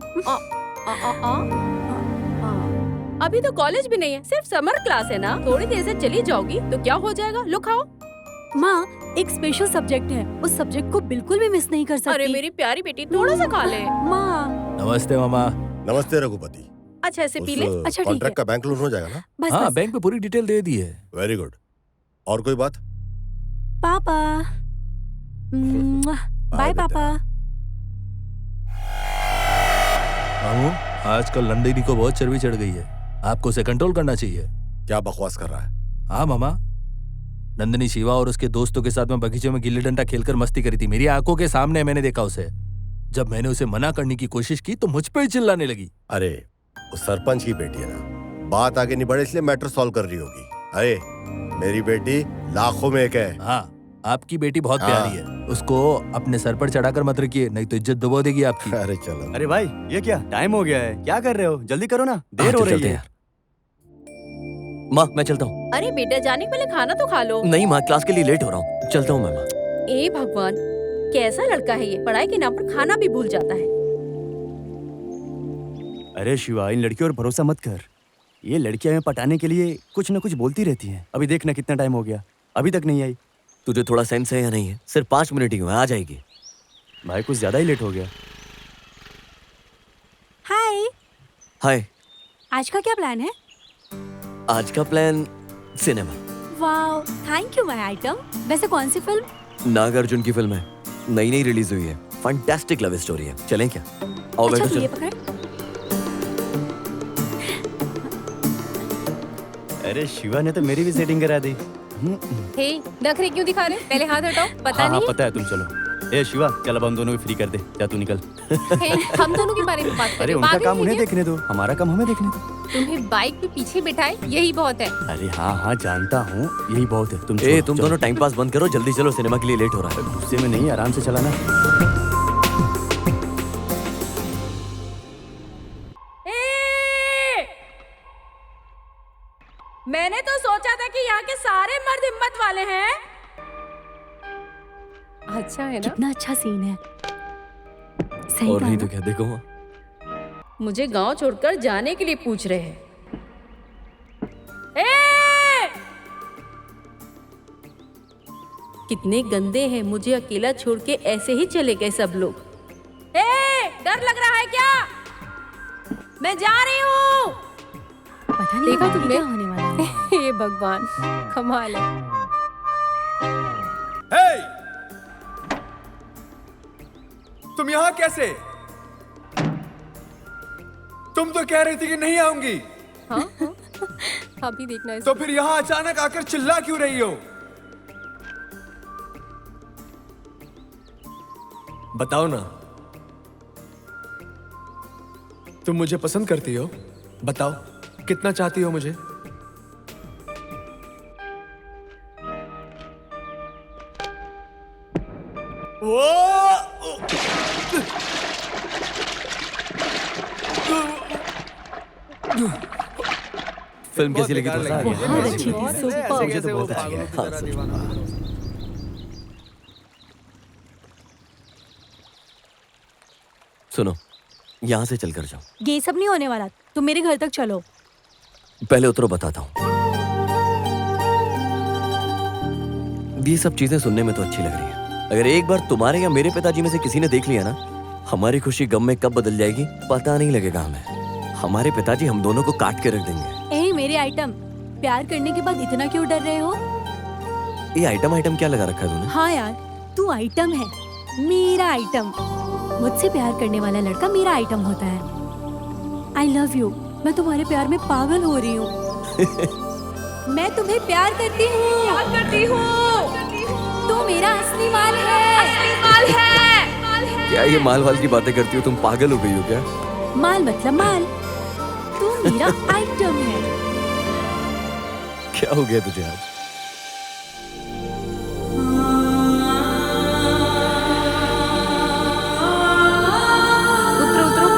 अभी तो कॉलेज भी नहीं है, सिर्फ समर क्लास है ना। थोड़ी देर से चली जाओगी तो क्या हो जाएगा? लो खाओ। माँ, एक स्पेशल सब्जेक्ट है, उस सब्जेक्ट को बिल्कुल भी मिस नहीं कर सकती। अरे मेरी प्यारी बेटी, थोड़ा सा खा ले। माँ। नमस्ते मामा। नमस्ते रघुपति। अच्छा, ऐसे पी ले। अच्छा, ठीक है। कॉन्ट्रैक्ट का बैंक लोन हो जाएगा ना? बस हाँ, बस। बैंक में पूरी डिटेल दे दी है। Very good. और कोई बात? पापा। बाय पापा। मामू, आजकल नंदिनी को बहुत चर्बी चढ़ गई है, आपको उसे कंट्रोल करना चाहिए। क्या बकवास कर रहा है? हाँ मामा, नंदिनी शिवा और उसके दोस्तों के साथ में बगीचे में गिल्ली डंडा खेलकर मस्ती करी थी। मेरी आंखों के सामने मैंने देखा उसे। जब मैंने उसे मना करने की कोशिश की तो मुझ पे ही चिल्लाने लगी। अरे वो सरपंच की बेटी है ना, बात आगे नहीं बढ़े इसलिए मैटर सॉल्व कर रही होगी। अरे मेरी बेटी लाखों में एक है। हाँ, आपकी बेटी बहुत प्यारी है, उसको अपने सर पर चढ़ाकर मत रखिए, नहीं तो इज्जत डुबो देगी आपकी। अरे चलो। अरे भाई, ये क्या टाइम हो गया है? क्या कर रहे हो? जल्दी करो ना, देर हो रही है। माँ, मैं चलता हूँ। अरे बेटा, जाने के पहले खाना तो खा लो। नहीं माँ, क्लास के लिए लेट हो रहा हूँ। चलता हूँ मैं माँ। ए भगवान, कैसा लड़का है ये? पढ़ाई के नाम पर खाना भी भूल जाता है। अरे शिवा, इन लड़कियों पर भरोसा मत कर। ये लड़कियां हमें पटाने के लिए कुछ न कुछ बोलती रहती हैं। अभी देखना कितना टाइम हो गया, अभी तक नहीं आई। तुझे थोड़ा सेंस है या नहीं है? सिर्फ 5 मिनट ही हुआ, आ जाएगी। भाई कुछ ज्यादा ही लेट हो गया। हाय। आज का क्या प्लान है? आज का plan cinema. Wow, thank you my item. वैसे कौन सी फिल्म? नागार्जुन की फिल्म है, नई नई रिलीज हुई है। फैंटास्टिक लव स्टोरी है, चलें क्या? आओ अच्छा बैठो तू ये चलो। पकड़। अरे शिवा ने तो मेरी भी सेटिंग करा दी। हे, नखरे क्यों दिखा रहे? पहले हाथ हटाओ। पता हाँ हाँ नहीं पता है, तुम चलो। ए शिवा, चल अब हम दोनों को फ्री कर दे, जा तू निकल। हे, हम दोनों के बारे में बात कर अरे रहे हो। उनका पागल काम है उन्हें क्या? देखने दो, हमारा काम हमें देखने दो। तुम्हें बाइक पे पीछे बिठाए यही बहुत है। अरे हाँ हाँ जानता हूँ, यही बहुत है। तुम ए छोड़ो, तुम चलो। दोनों टाइम पास बंद करो, जल्दी चलो, सिनेमा के लिए लेट हो रहा है। गुस्से में नहीं, आराम से चलाना। मैंने तो सोचा था कि यहाँ के सारे मर्द हिम्मत वाले हैं। अच्छा है ना? कितना अच्छा सीन है। सही और कहा नहीं ना? तो क्या, देखो मुझे गांव छोड़कर जाने के लिए पूछ रहे हैं। ए! कितने गंदे हैं, मुझे अकेला छोड़ के ऐसे ही चले गए सब लोग। डर लग रहा है क्या? मैं जा रही हूँ। पता नहीं देखा आगे तुमने? क्या होने वाला है। हे भगवान, कमाल है। हे! तुम यहाँ कैसे? तुम तो कह रही थी कि नहीं आऊंगी, हाँ हाँ, अभी देखना है। तो फिर यहाँ अचानक आकर चिल्ला क्यों रही हो? बताओ ना, तुम मुझे पसंद करती हो? बताओ, कितना चाहती हो मुझे? फिल्म कैसी लगी तुम्हें? बहुत अच्छी थी, सुपर। मुझे तो बहुत अच्छी लगी। हाँ, सच में। सुनो, यहाँ से चल कर जाओ। ये सब नहीं होने वाला, तुम मेरे घर तक चलो। पहले उतरो, बताता हूँ। ये सब चीजें सुनने में तो अच्छी लग रही है। अगर एक बार तुम्हारे या मेरे पिताजी में से किसी ने देख लिया ना, हमारी खुशी गम में कब बदल जाएगी पता नहीं लगेगा हमें। हमारे पिताजी हम दोनों को काट के रख देंगे। ए मेरे आइटम, प्यार करने के बाद इतना क्यों डर रहे हो? ये आइटम आइटम क्या लगा रखा है तूने? हाँ यार, तू आइटम है, मेरा आइटम। मुझसे प्यार करने वाला लड़का मेरा आइटम होता है। आई लव यू। मैं तुम्हारे प्यार में पागल हो रही हूँ। मैं तुम्हें प्यार करती हूँ। प्यार करती हूँ। तू मेरा असली माल है। असली माल है। क्या ये माल वाल की बातें करती हो? तुम पागल हो गई हो क्या? माल मतलब माल। तू मेरा आइटम है। क्या हो गया तुझे आज? उतरो उतरो।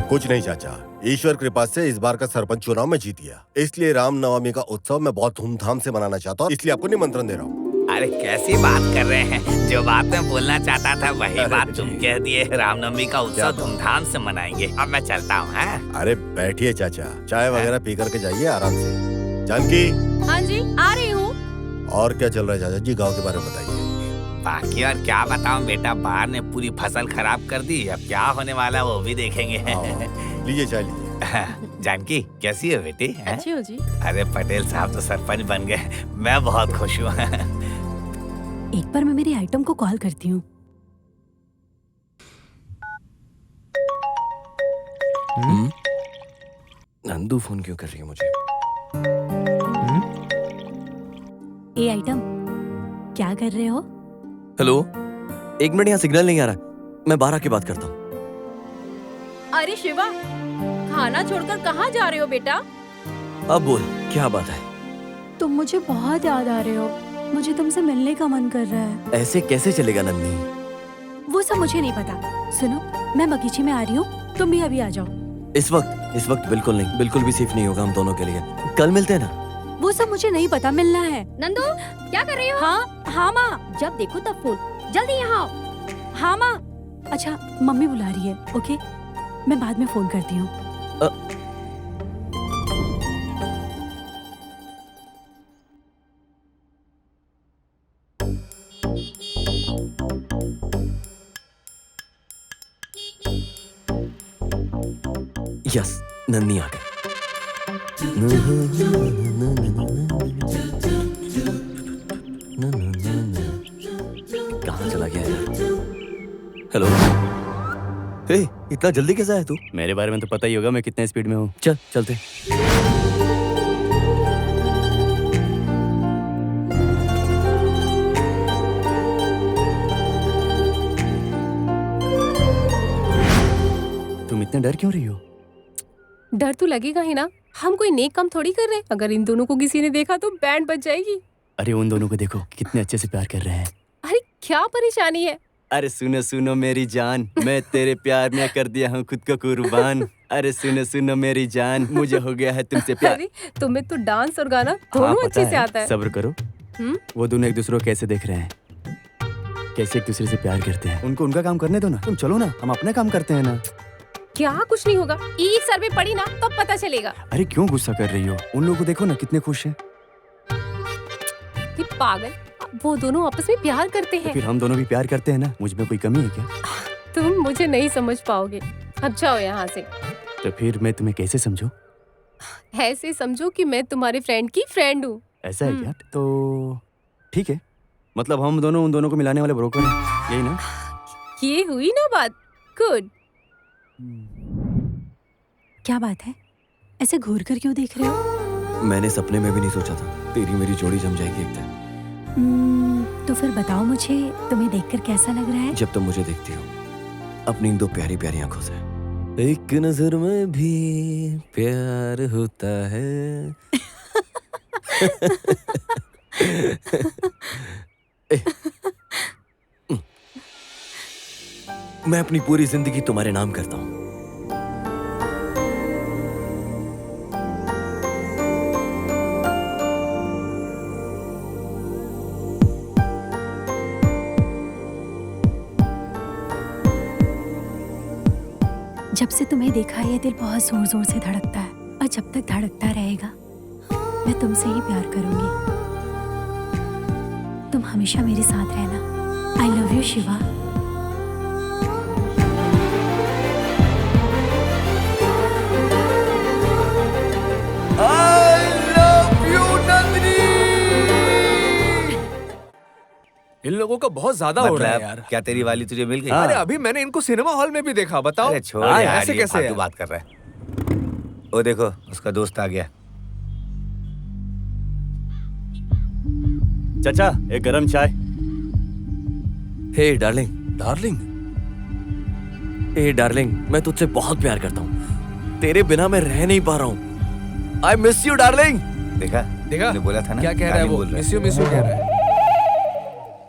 कुछ नहीं चाचा, ईश्वर कृपा से इस बार का सरपंच चुनाव में जीत गया, इसलिए रामनवमी का उत्सव मैं बहुत धूमधाम से मनाना चाहता हूँ, इसलिए आपको निमंत्रण दे रहा हूँ। अरे कैसी बात कर रहे हैं? जो बात मैं बोलना चाहता था वही अरे बात तुम जी। कह दिए। रामनवमी का क्या उत्सव बात? धूमधाम से मनाएंगे। अब मैं चलता हूँ। हैं? अरे बैठिए चाचा, चाय वगैरह पी करके जाइए आराम से। जानकी, हाँ जी, आ रही हूँ। और क्या चल रहा है चाचा जी, गाँव के बारे में बताइए। बाकी और क्या बताऊं बेटा, बाढ़ ने पूरी फसल खराब कर दी। अब क्या होने वाला है वो भी देखेंगे। लीजिए चाय लीजिए। जानकी कैसी है बेटी? हैं? अच्छी हो जी। अरे पटेल साहब तो सरपंच बन गए, मैं बहुत खुश हूँ। एक बार मैं मेरी आइटम को कॉल करती हूँ। नंदू फोन क्यों कर रही है मुझे? ए आइटम, क्या कर रहे हो? हेलो, एक मिनट, यहाँ सिग्नल नहीं आ रहा, मैं बाहर आके बात करता हूँ। अरे शिवा, खाना छोड़कर कहाँ जा रहे हो बेटा? अब बोल, क्या बात है? तुम मुझे बहुत याद आ रहे हो। मुझे तुमसे मिलने का मन कर रहा है। ऐसे कैसे चलेगा नंदी? वो सब मुझे नहीं पता। सुनो, मैं बगीचे में आ रही हूँ, तुम भी अभी आ जाओ। इस वक्त बिल्कुल नहीं, बिल्कुल भी सेफ नहीं होगा हम दोनों के लिए। कल मिलते हैं ना? वो सब मुझे नहीं पता, मिलना है। नंदू, क्या कर रही हो? हाँ हाँ माँ, जब देखो तब फोन। जल्दी यहाँ आओ। हाँ माँ, अच्छा, मम्मी बुला रही है। ओके, मैं बाद में फोन करती हूँ। यस, नन्नी आ गई। कहाँ चला गया यार? हेलो। हे, इतना जल्दी कैसा है तू? मेरे बारे में तो पता ही होगा मैं कितने स्पीड में हूँ। चल चलते। तुम इतने डर क्यों रही हो? डर तो लगेगा ही ना, हम कोई नेक काम थोड़ी कर रहे हैं। अगर इन दोनों को किसी ने देखा तो बैंड बज जाएगी। अरे उन दोनों को देखो कितने अच्छे से प्यार कर रहे हैं। अरे क्या परेशानी है? अरे सुनो सुनो मेरी जान, मैं तेरे प्यार में कर दिया हूँ खुद को कुर्बान। अरे सुनो सुनो मेरी जान, मुझे हो गया है तुमसे प्यार। अरे तुम्हें तो डांस और गाना दोनों अच्छे से आता है। सब्र करो। वो दोनों एक दूसरे को कैसे देख रहे हैं, कैसे एक दूसरे से प्यार करते हैं। उनको उनका काम करने दो ना, तुम चलो ना, हम अपना काम करते हैं ना। क्या कुछ नहीं होगा, एक सर में पड़ी ना तब पता चलेगा। अरे क्यों गुस्सा कर रही हो? उन लोगों को देखो ना कितने खुश हैं। कि पागल, वो दोनों आपस में प्यार करते हैं। फिर हम दोनों भी प्यार करते हैं ना, मुझ में कोई कमी है क्या? तुम मुझे नहीं समझ पाओगे, अब जाओ यहाँ से। तो फिर मैं तुम्हें कैसे समझूं? ऐसे समझो कि मैं तुम्हारे फ्रेंड की फ्रेंड हूँ। ऐसा है क्या? तो ठीक है, मतलब हम दोनों उन दोनों को मिलाने वाले ब्रोकर हैं, यही ना? ये हुई ना बात। गुड। क्या बात है, ऐसे घूर कर क्यों देख रहे हो? मैंने सपने में भी नहीं सोचा था तेरी मेरी जोड़ी जम जाएगी एक दिन। तो फिर बताओ मुझे, तुम्हें देखकर कैसा लग रहा है? जब तुम मुझे देखती हो अपनी इन दो प्यारी प्यारी आंखों से, एक नजर में भी प्यार होता है। मैं अपनी पूरी जिंदगी तुम्हारे नाम करता हूं। जब से तुम्हें देखा है, ये दिल बहुत जोर जोर से धड़कता है, और जब तक धड़कता रहेगा मैं तुमसे ही प्यार करूंगी। तुम हमेशा मेरे साथ रहना। I love you Shiva. इन लोगों का बहुत ज्यादा हो रहा है यार। क्या तेरी वाली तुझे मिल गई? अरे अभी मैंने इनको सिनेमा हॉल में भी देखा, बताओ। अरे छोड़ यार, ऐसे ये कैसे फालतू है? बात कर रहा है। वो देखो उसका दोस्त आ गया। चाचा एक गरम चाय। हे डार्लिंग। डार्लिंग? हे डार्लिंग, मैं तुझसे बहुत प्यार करता हूँ, तेरे बिना मैं रह नहीं पा रहा हूँ। आई मिस यू डार्लिंग। देखा देखा? मैंने बोला था ना। क्या कह रहा है वो? मिस यू कह रहा है।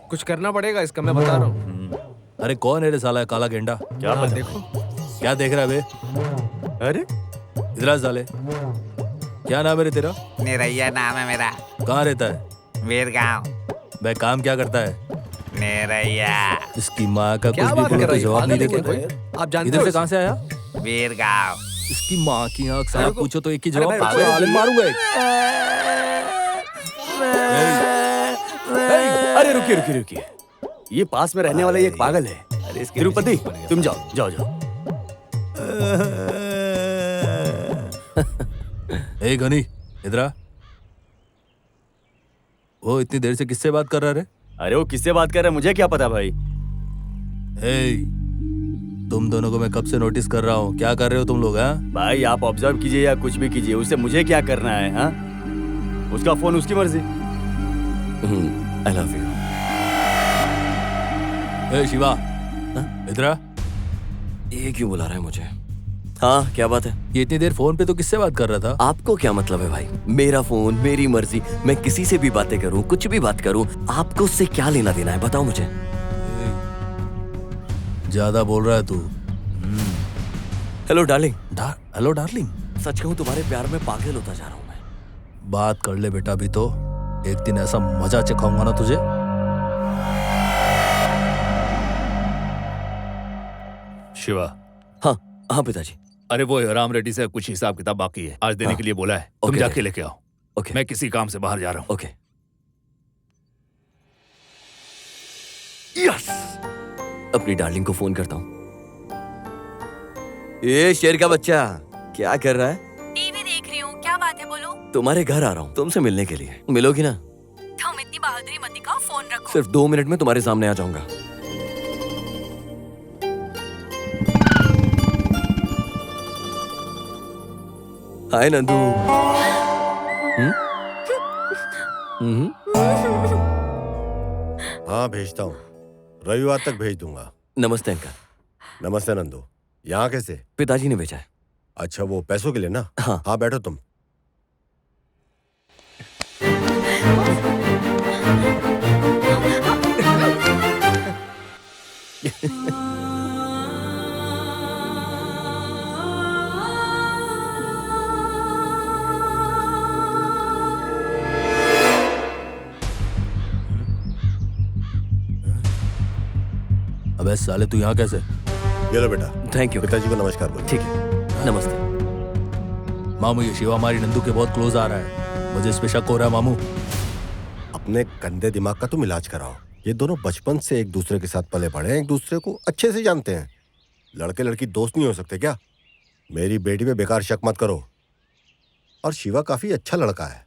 कुछ करना पड़ेगा इसका, मैं बता रहा हूँ। अरे कौन है रे साला काला गेंडा? क्या पता? देखो क्या देख रहा है बे? अरे इधर आ साले। क्या नाम है रे तेरा? निरैया नाम है मेरा। कहाँ रहता है? वीरगांव। भाई काम क्या करता है? निरैया। इसकी माँ का क्या कुछ भी बात बोलो कर तो रही है? जवाब नहीं पागल है देते। क्या कोई? आप जानते इधर हो से इसे? कहाँ से आया? वीरगांव। इसकी माँ की आँख साला पूछो तो एक ही अरे जवाब, भाई, पागल आलम मारूंगा एक। अरे रुकिए रुकिए रुकिए, ये पास में रहने वाला ये एक पागल है। तिरुपति तुम जाओ जाओ जाओ। ए गनी इधर आ। वो इतनी देर से किससे बात कर रहा है? अरे वो किससे बात कर रहा है मुझे क्या पता भाई। तुम दोनों को मैं कब से नोटिस कर रहा हूँ, क्या कर रहे हो तुम लोग? हाँ भाई आप ऑब्जर्व कीजिए या कुछ भी कीजिए, उससे मुझे क्या करना है? हाँ उसका फोन उसकी मर्जी। I love you. ए शिवा इधर आ। ये क्यों बुला रहा है मुझे? हाँ क्या बात है? ये इतनी देर फोन पे तो किससे बात कर रहा था? आपको क्या मतलब है भाई? मेरा फोन, मेरी मर्जी, मैं किसी से भी बातें करूं, कुछ भी बात करूं, आपको उससे क्या लेना देना है बताओ मुझे। ज्यादा बोल रहा है तू। Hello darling. Hello darling. सच कहूं तुम्हारे प्यार में पागल होता जा रहा हूं मैं। बात कर ले बेटा, भी तो एक दिन ऐसा मजा चखाऊंगा ना तुझे। शिवा। हाँ हाँ पिताजी। अरे वो राम रेड्डी से कुछ हिसाब किताब बाकी है, आज देने हाँ। के लिए बोला है। तुम ओके, जाके लेके आओ। ओके। मैं किसी काम से बाहर जा रहा हूँ। ओके। यस, अपनी डार्लिंग को फोन करता हूँ। ये शेर का बच्चा क्या कर रहा है? टीवी देख रही हूँ। क्या बात है, बोलो। तुम्हारे घर आ रहा हूँ तुमसे मिलने के लिए, मिलोगी ना? तुम इतनी बहादुरी मत दिखाओ, फोन रखो। सिर्फ 2 मिनट में तुम्हारे सामने आ जाऊंगा। हाय नंदू। हाँ भेजता हूँ, रविवार तक भेज दूंगा। नमस्ते अंकल। नमस्ते नंदू। यहाँ कैसे? पिताजी ने भेजा है। अच्छा, वो पैसों के लिए ना? हाँ बैठो तुम। अबे साले तू यहाँ कैसे? ये लो बेटा। Thank you. पिताजी को नमस्कार बोलो। ठीक है, नमस्ते। मामू ये शिवा हमारी नंदू के बहुत क्लोज आ रहा है, मुझे इस पे शक हो रहा है मामू। अपने गंदे दिमाग का तुम इलाज कराओ। ये दोनों बचपन से एक दूसरे के साथ पले बढ़े हैं, एक दूसरे को अच्छे से जानते हैं। लड़के लड़की दोस्त नहीं हो सकते क्या? मेरी बेटी पे बेकार शक मत करो। और शिवा काफी अच्छा लड़का है,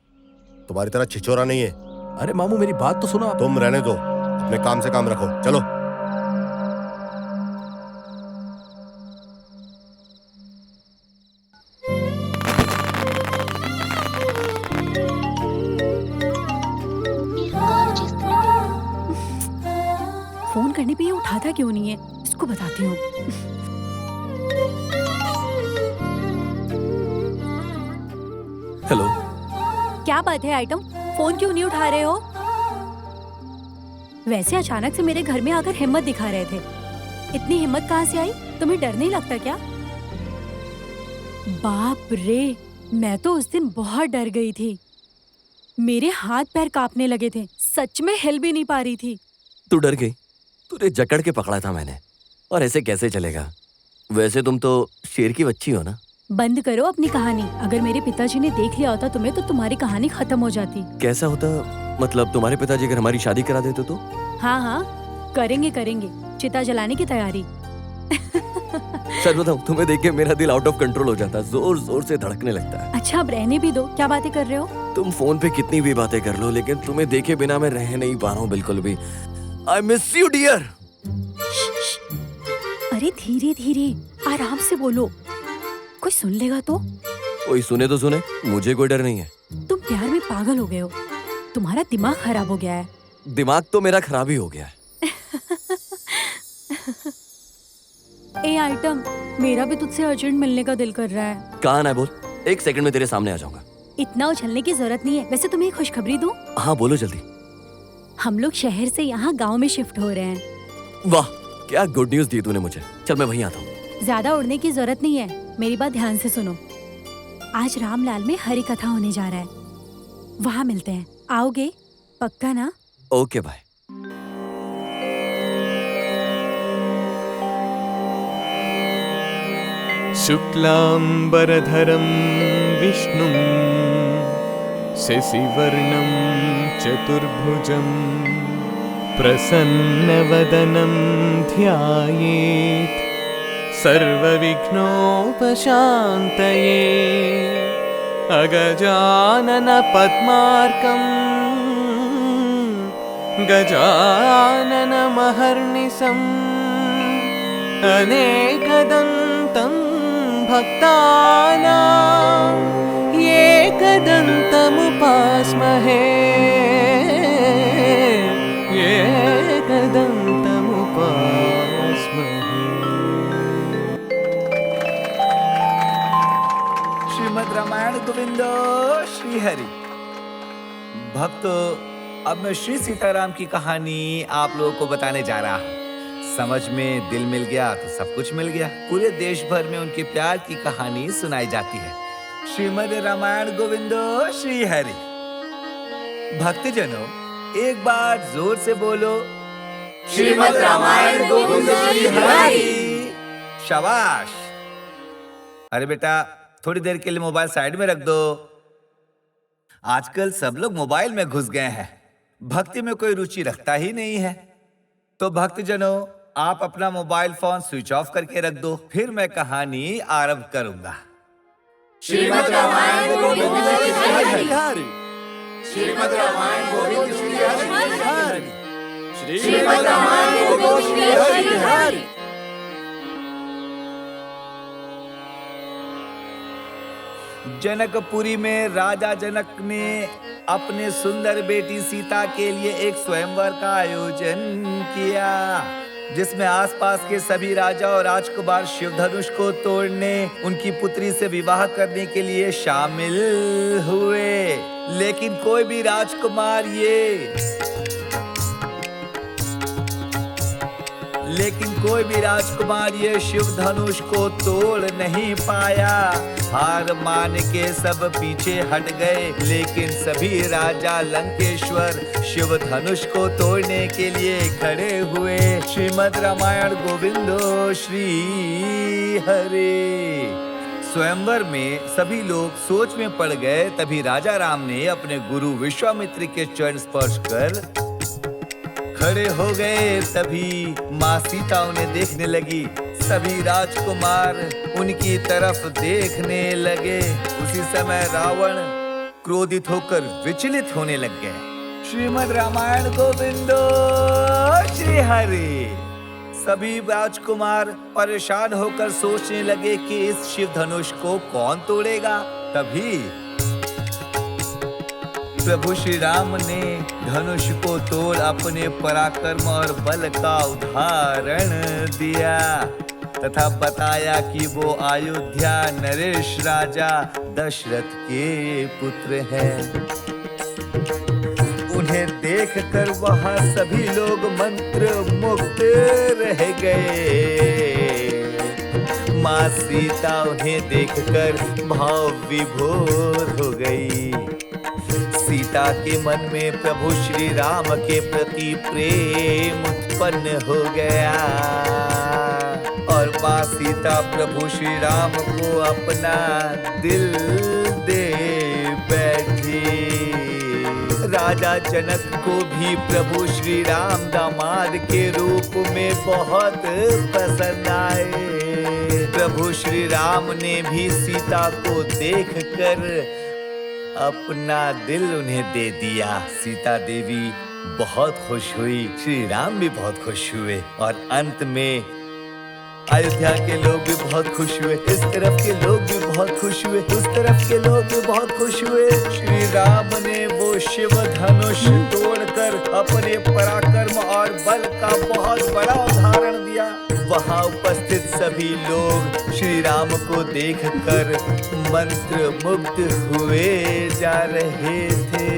तुम्हारी तरह छिछोरा नहीं है। अरे मामू मेरी बात तो सुनो। तुम रहने दो, अपने काम से काम रखो। चलो। फोन करने पे ये उठाता क्यों नहीं है, इसको बताती हूँ। हेलो। क्या बात है आइटम, फोन क्यों नहीं उठा रहे हो? वैसे अचानक से मेरे घर में आकर हिम्मत दिखा रहे थे। इतनी हिम्मत कहाँ से आई? तुम्हें डर नहीं लगता क्या? बाप रे, मैं तो उस दिन बहुत डर गई थी। मेरे हाथ पैर कांपने लगे थे, सच में हिल भी नहीं पा रही थी। तू डर गई? तुझे जकड़ के पकड़ा था मैंने, और ऐसे कैसे चलेगा? वैसे तुम तो शेर की बच्ची हो ना। बंद करो अपनी कहानी। अगर मेरे पिताजी ने देख लिया होता तुम्हें तो तुम्हारी कहानी खत्म हो जाती। कैसा होता? मतलब तुम्हारे पिताजी अगर हमारी शादी करा देते तो? हाँ हाँ करेंगे करेंगे, चिता जलाने की तैयारी। सच बताऊं, तुम्हें देख के मेरा दिल आउट ऑफ कंट्रोल हो जाता है, जोर जोर से धड़कने लगता है। अच्छा अब रहने भी दो, क्या बातें कर रहे हो? तुम फोन पे कितनी भी बातें कर लो, लेकिन तुम्हें देखे बिना मैं रह नहीं पा रहा हूँ बिल्कुल भी। I miss you dear. अरे धीरे धीरे आराम से बोलो, कोई सुन लेगा तो? कोई सुने तो सुने, मुझे कोई डर नहीं है। तुम प्यार में पागल हो गए हो, तुम्हारा दिमाग खराब हो गया है। दिमाग तो मेरा खराब ही हो गया है। ए आइटम, मेरा भी तुझसे अर्जेंट मिलने का दिल कर रहा है। कहाँ ना बोल, 1 सेकंड में तेरे सामने आ जाऊंगा। इतना उछलने की जरूरत नहीं है। वैसे तुम्हें एक खुशखबरी दूं? हाँ बोलो जल्दी। हम लोग शहर से यहाँ गांव में शिफ्ट हो रहे हैं। वाह, क्या गुड न्यूज दी तूने मुझे। चल मैं वहीं आता हूँ। ज्यादा उड़ने की जरूरत नहीं है, मेरी बात ध्यान से सुनो। आज रामलाल में हरी कथा होने जा रहा है, वहाँ मिलते हैं। आओगे पक्का ना? Okay bye. शुक्लांबरधरं विष्णुं शशिवर्णं चतुर्भुजं प्रसन्नवदनं ध्यायेत् सर्वविघ्नोपशान्तये। अगजाननपद्मार्कं गजाननमहर्निशम् अनेकदन्तं भक्तानां एकदन्तमुपास्महे। श्रीमद् रामायण गोविंदो श्री हरि। भक्तों, अब मैं श्री सीताराम की कहानी आप लोगों को बताने जा रहा हूँ। समझ में दिल मिल गया तो सब कुछ मिल गया। पूरे देश भर में उनके प्यार की कहानी सुनाई जाती है। श्रीमद् रामायण गोविंदो श्री हरि। भक्तजनों, एक बार जोर से बोलो, श्रीमद् रामायण गोविंदो श्री हरि। शाबाश। अरे बेटा, थोड़ी देर के लिए मोबाइल साइड में रख दो। आजकल सब लोग मोबाइल में घुस गए हैं, भक्ति में कोई रुचि रखता ही नहीं है। तो भक्तजनों, आप अपना मोबाइल फोन स्विच ऑफ करके रख दो, फिर मैं कहानी आरंभ करूंगा। श्रीमद् रामायण गोविंद श्री हरि। श्रीमद् रामायण गोविंद श्री हरि। श्रीमद् रामायण गोविंद श्री हरि। जनकपुरी में राजा जनक ने अपने सुंदर बेटी सीता के लिए एक स्वयंवर का आयोजन किया, जिसमें आसपास के सभी राजा और राजकुमार शिवधनुष को तोड़ने, उनकी पुत्री से विवाह करने के लिए शामिल हुए। लेकिन कोई भी राजकुमार ये शिव धनुष को तोड़ नहीं पाया। हार मान के सब पीछे हट गए, लेकिन सभी राजा लंकेश्वर शिव धनुष को तोड़ने के लिए खड़े हुए। श्रीमद् रामायण गोविंदो श्री हरि। स्वयंवर में सभी लोग सोच में पड़ गए। तभी राजा राम ने अपने गुरु विश्वामित्र के चरण स्पर्श कर खड़े हो गए। तभी माँ सीता उन्हें देखने लगी। सभी राजकुमार उनकी तरफ देखने लगे। उसी समय रावण क्रोधित होकर विचलित होने लग गए। श्रीमद् रामायण गोविंदो श्री हरि। सभी राजकुमार परेशान होकर सोचने लगे कि इस शिव धनुष को कौन तोड़ेगा। तभी प्रभु श्री राम ने धनुष को तोड़ अपने पराक्रम और बल का उदाहरण दिया तथा बताया कि वो अयोध्या नरेश राजा दशरथ के पुत्र हैं। उन्हें देखकर वहां सभी लोग मंत्र मुग्ध रह गए। माँ सीता उन्हें देखकर भाव विभोर हो गई। सीता के मन में प्रभु श्री राम के प्रति प्रेम उत्पन्न हो गया और माँ सीता प्रभु श्री राम को अपना दिल दे बैठी। राजा जनक को भी प्रभु श्री राम दामाद के रूप में बहुत पसंद आए। प्रभु श्री राम ने भी सीता को देखकर अपना दिल उन्हें दे दिया। सीता देवी बहुत खुश हुई, श्री राम भी बहुत खुश हुए और अंत में अयोध्या के लोग भी बहुत खुश हुए। इस तरफ के लोग भी बहुत खुश हुए, उस तरफ के लोग भी बहुत खुश हुए। श्री राम ने वो शिव धनुष तोड़कर अपने पराक्रम और बल का बहुत बड़ा उदाहरण दिया। वहां उपस्थित सभी लोग श्री राम को देखकर मंत्र मुग्ध हुए जा रहे थे।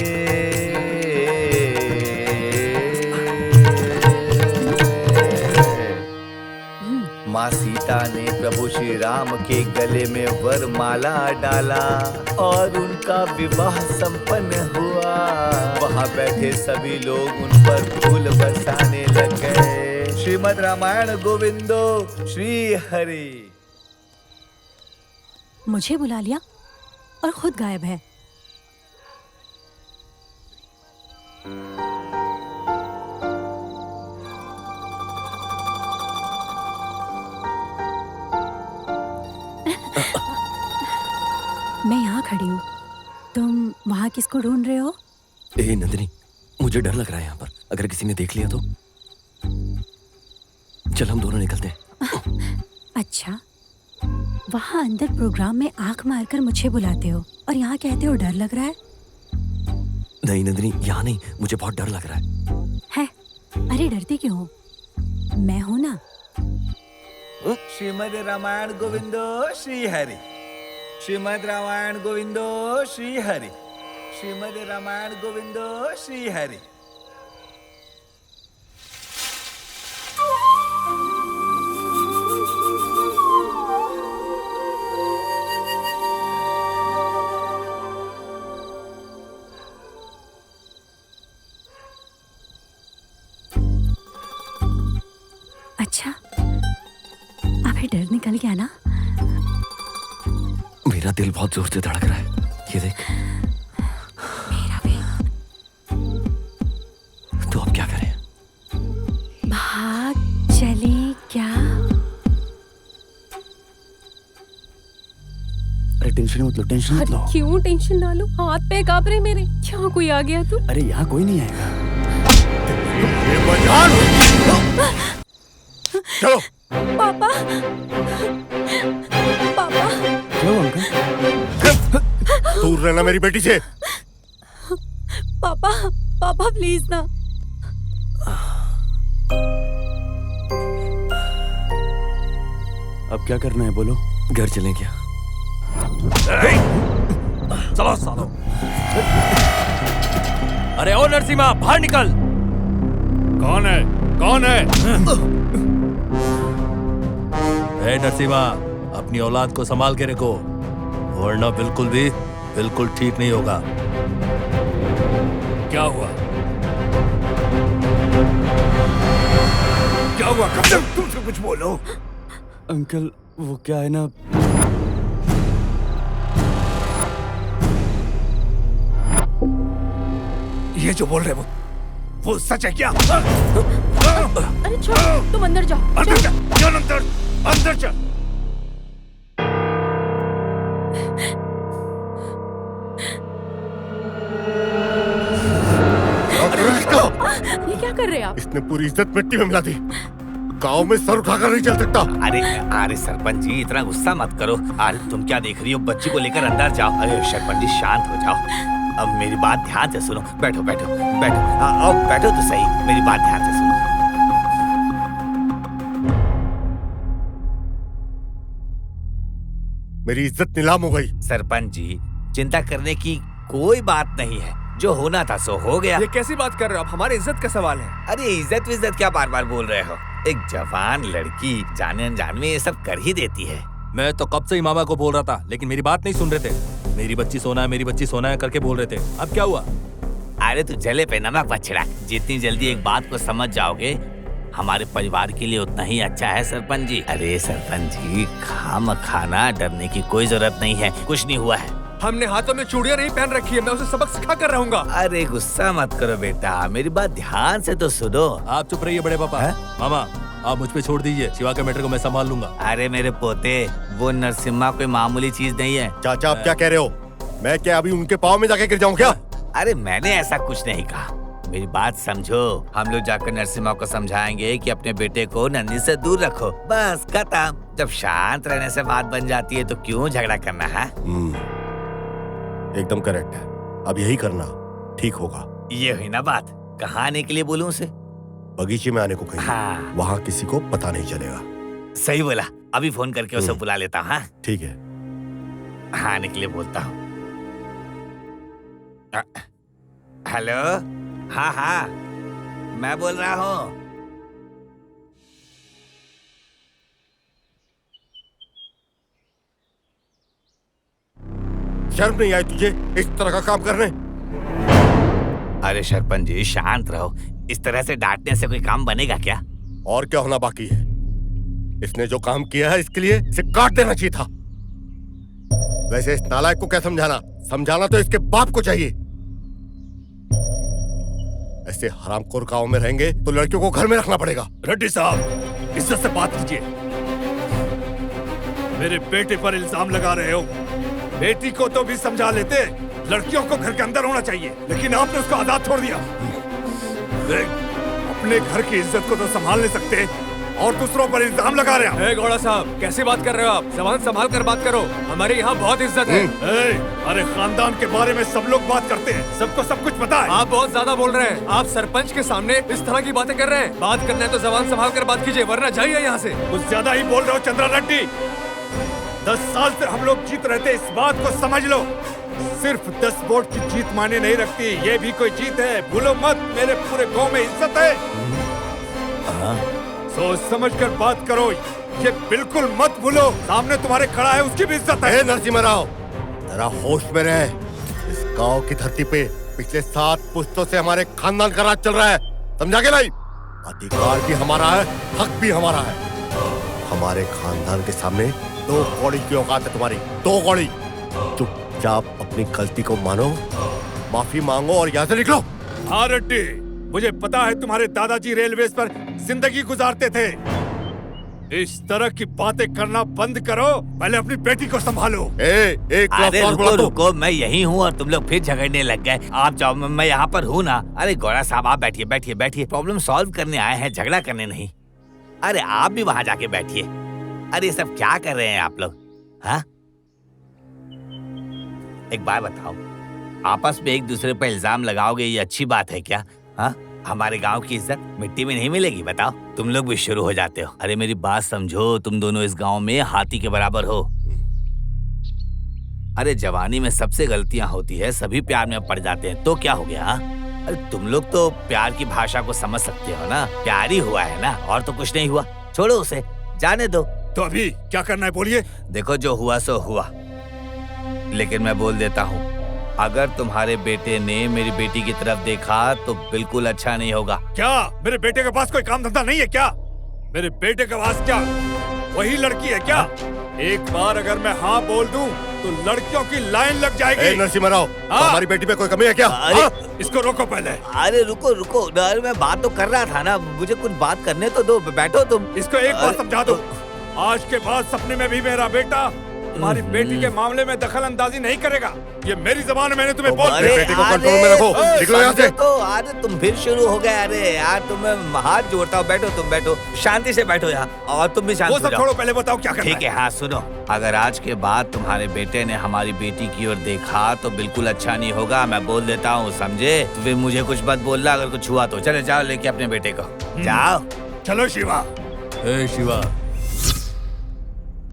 माँ सीता ने प्रभु श्री राम के गले में वरमाला डाला और उनका विवाह संपन्न हुआ। वहाँ बैठे सभी लोग उन पर फूल बरसाने लग गए। श्रीमद् रामायण गोविंदो श्री हरि। मुझे बुला लिया और खुद गायब है। मैं यहाँ खड़ी हूँ, तुम वहाँ किसको ढूंढ रहे हो? ए नंदिनी, मुझे डर लग रहा है यहाँ पर। अगर किसी ने देख लिया तो? चल हम दोनों निकलते हैं। अच्छा, वहाँ अंदर प्रोग्राम में आंख मारकर मुझे बुलाते हो और यहाँ कहते हो डर लग रहा है? नहीं नंदिनी, यहाँ नहीं, मुझे बहुत डर लग रहा है। अरे डरती क्यों हो? मैं हूँ ना। श्रीमद् रामायण गोविंदो श्री हरि। श्रीमद् रामायण गोविंदो श्री हरि। श्रीमद् रामायण गोविंदो श्री हरि। अच्छा, अभी डरने मिल गया ना? मेरा दिल बहुत जोर से धड़क रहा है, ये देख। मेरा भी। तो अब क्या करें? भाग चले क्या? अरे टेंशन मत लो, टेंशन मत लो। क्यों टेंशन ना लो? हाथ पे कांप रहे मेरे। क्या कोई आ गया तू? अरे यहाँ कोई नहीं आएगा। चलो। पापा, पापा। क्यों अंकल? दूर रहना मेरी बेटी से। पापा, पापा प्लीज ना। अब क्या करना है बोलो? घर चलें क्या? चलो सालो। अरे ओ नरसिम्हा, बाहर निकल। कौन है? कौन है? ए नरसिम्हा, अपनी औलाद को संभाल के रखो, वरना बिल्कुल ठीक नहीं होगा। क्या हुआ? क्या हुआ? कब तक तुमसे कुछ बोलो? अंकल वो क्या है ना, ये जो बोल रहे वो सच है क्या? अरे छोड़, तुम अंदर जाओ। अंदर चल, चल अंदर, अंदर चल। ये क्या कर रहे हैं आप? इसने पूरी इज्जत मिट्टी में मिला दी। गांव में सर उठाकर नहीं चल सकता। अरे सरपंच जी इतना गुस्सा मत करो। अरे तुम क्या देख रही हो? बच्ची को लेकर अंदर जाओ। अरे सरपंच जी शांत हो जाओ। अब मेरी बात ध्यान से सुनो। बैठो बैठो बैठो। आओ बैठो तो सही, मेरी बात ध्यान से सुनो। मेरी इज्जत नीलाम हो गई। सरपंच जी चिंता करने की कोई बात नहीं है, जो होना था सो हो गया। ये कैसी बात कर रहे हो आप? हमारी इज्जत का सवाल है। अरे इज्जत क्या बार बार बोल रहे हो? एक जवान लड़की जाने अनजान में ये सब कर ही देती है। मैं तो कब से ही मामा को बोल रहा था, लेकिन मेरी बात नहीं सुन रहे थे। मेरी बच्ची सोना है करके बोल रहे थे। अब क्या हुआ? अरे तू जले पे नमक मत छिड़क। जितनी जल्दी एक बात को समझ जाओगे हमारे परिवार के लिए उतना ही अच्छा है सरपंच जी। अरे सरपंच जी खाना डरने की कोई जरूरत नहीं है, कुछ नहीं हुआ है। हमने हाथों में चूड़ियां नहीं पहन रखी है, मैं उसे सबक सिखा कर रहूंगा। अरे गुस्सा मत करो बेटा, मेरी बात ध्यान से तो सुनो। आप चुप रहिए बड़े पापा। मामा आप मुझ पे छोड़ दीजिए, शिवा के मैटर को मैं संभाल लूंगा। अरे मेरे पोते, वो नरसिम्हा कोई मामूली चीज नहीं है। चाचा आप क्या कह रहे हो? मैं क्या अभी उनके पाँव में जाके गिर जाऊं क्या? अरे मैंने ऐसा कुछ नहीं कहा, मेरी बात समझो। हम लोग जाकर नरसिम्हा को समझाएंगे कि अपने बेटे को नंदी से दूर रखो, बस खत्म। जब शांत रहने से बात बन जाती है तो क्यों झगड़ा करना है? एकदम करेक्ट है, अब यही करना ठीक होगा। ये हुई ना बात। कहाँ आने के लिए बोलूं उसे? बगीचे में आने को कहिए। हाँ। वहाँ किसी को पता नहीं चलेगा। सही बोला, अभी फोन करके उसे बुला लेता हूँ। हाँ ठीक है। हाँ आने के लिए बोलता हूँ। हेलो, हाँ मैं बोल रहा हूँ। शर्म नहीं आई तुझे इस तरह का काम करने? अरे सरपंच जी शांत रहो, इस तरह से डांटने से कोई काम बनेगा क्या? और क्या होना बाकी है? इसने जो काम किया है इसके लिए इसे काट देना चाहिए था। वैसे इस नालायक को क्या समझाना तो इसके बाप को चाहिए। ऐसे हरामखोर गांव में रहेंगे तो लड़कियों को घर में रखना पड़ेगा। रेड्डी साहब इज्जत से बात कीजिए। मेरे बेटे पर इल्जाम लगा रहे हो। बेटी को तो भी समझा लेते, लड़कियों को घर के अंदर होना चाहिए, लेकिन आपने उसको आजाद छोड़ दिया। अपने घर की इज्जत को तो संभाल नहीं सकते और दूसरों पर इल्जाम लगा रहे हैं। गौड़ा साहब कैसी बात कर रहे हो आप? जबान संभाल कर बात करो, हमारे यहाँ बहुत इज्जत है। अरे खानदान के बारे में सब लोग बात करते हैं, सबको सब कुछ पता है। आप बहुत ज्यादा बोल रहे हैं। आप सरपंच के सामने इस तरह की बातें कर रहे हैं। बात करना है तो जबान संभाल कर बात कीजिए, वरना जाइए यहाँ से। कुछ ज्यादा ही बोल रहे हो चंद्रा रेड्डी। 10 साल से हम लोग जीत रहे थे, इस बात को समझ लो। सिर्फ 10 वोट की जीत माने नहीं रखती, ये भी कोई जीत है। भूलो मत, मेरे पूरे गांव में इज्जत है। सोच समझ कर बात करो, ये बिल्कुल मत भूलो। सामने तुम्हारे खड़ा है, उसकी भी इज्जत है। नरसिम्हा राव जरा होश में रहे। इस गांव की धरती पे पिछले 7 पुश्तों से हमारे खानदान का राज चल रहा है, समझा के नहीं? अधिकार भी हमारा है, हक भी हमारा है। हमारे खानदान के सामने 2 कौड़ी की औकात है तुम्हारी, 2 कौड़ी। चुपचाप अपनी गलती को मानो, माफी मांगो और यहाँ से निकलो। हाँ रेड्डी, मुझे पता है तुम्हारे दादाजी रेलवेज पर जिंदगी गुजारते थे। इस तरह की बातें करना बंद करो, पहले अपनी बेटी को संभालो। अरे रुको, मैं यही हूँ और तुम लोग फिर झगड़ने लग गए। आप जाओ, मैं यहाँ पर हूँ ना। अरे गौरा साहब, आप बैठिए बैठिए बैठिए, प्रॉब्लम सॉल्व करने आए हैं, झगड़ा करने नहीं। अरे आप भी वहाँ जाके बैठिए। अरे ये सब क्या कर रहे हैं आप लोग? हाँ, एक बात बताओ, आपस में एक दूसरे पर इल्जाम लगाओगे, ये अच्छी बात है क्या? हाँ, हमारे गांव की इज्जत मिट्टी में नहीं मिलेगी? बताओ। तुम लोग भी शुरू हो जाते हो। अरे मेरी बात समझो, तुम दोनों इस गांव में हाथी के बराबर हो। अरे जवानी में सबसे गलतियां होती है, सभी प्यार में पड़ जाते हैं, तो क्या हो गया? अरे तुम लोग तो प्यार की भाषा को समझ सकते हो ना, प्यार ही हुआ है ना, और तो कुछ नहीं हुआ। छोड़ो उसे, जाने दो। तो अभी क्या करना है बोलिए। देखो, जो हुआ सो हुआ, लेकिन मैं बोल देता हूँ, अगर तुम्हारे बेटे ने मेरी बेटी की तरफ देखा तो बिल्कुल अच्छा नहीं होगा। क्या मेरे बेटे के पास कोई काम धंधा नहीं है क्या? मेरे बेटे के पास क्या वही लड़की है क्या? एक बार अगर मैं हाँ बोल दूं तो लड़कियों की लाइन लग जाएगी। नरसिम्हा राव, हमारी बेटी पे कोई कमी है क्या? इसको रोको पहले। अरे रुको रुको, अरे मैं बात तो कर रहा था ना, मुझे कुछ बात करने तो दो। बैठो तुम। इसको एक बार समझा दो, आज के बाद सपने में भी मेरा बेटा तुम्हारी बेटी के मामले में दखल अंदाजी नहीं करेगा। ये मेरी ज़बान है, मैंने तुम्हें बोल दिया। बेटे को कंट्रोल में रखो, निकलो यहाँ से। तो अरे तुम फिर शुरू हो गए। अरे यार, तुम्हें हाथ जोड़ता हूँ, बैठो तुम, बैठो शांति से बैठो यहाँ, और तुम भी शांत हो जाओ। वो सब छोड़ो, पहले बताओ क्या करना है। ठीक है, हाँ सुनो, अगर आज के बाद तुम्हारे बेटे ने हमारी बेटी की ओर देखा तो बिल्कुल अच्छा नहीं होगा, मैं बोल देता हूँ, समझे? तो फिर मुझे कुछ मत बोलना अगर कुछ हुआ तो। चले जाओ लेके अपने बेटे को, जाओ। चलो शिवा। शिवा,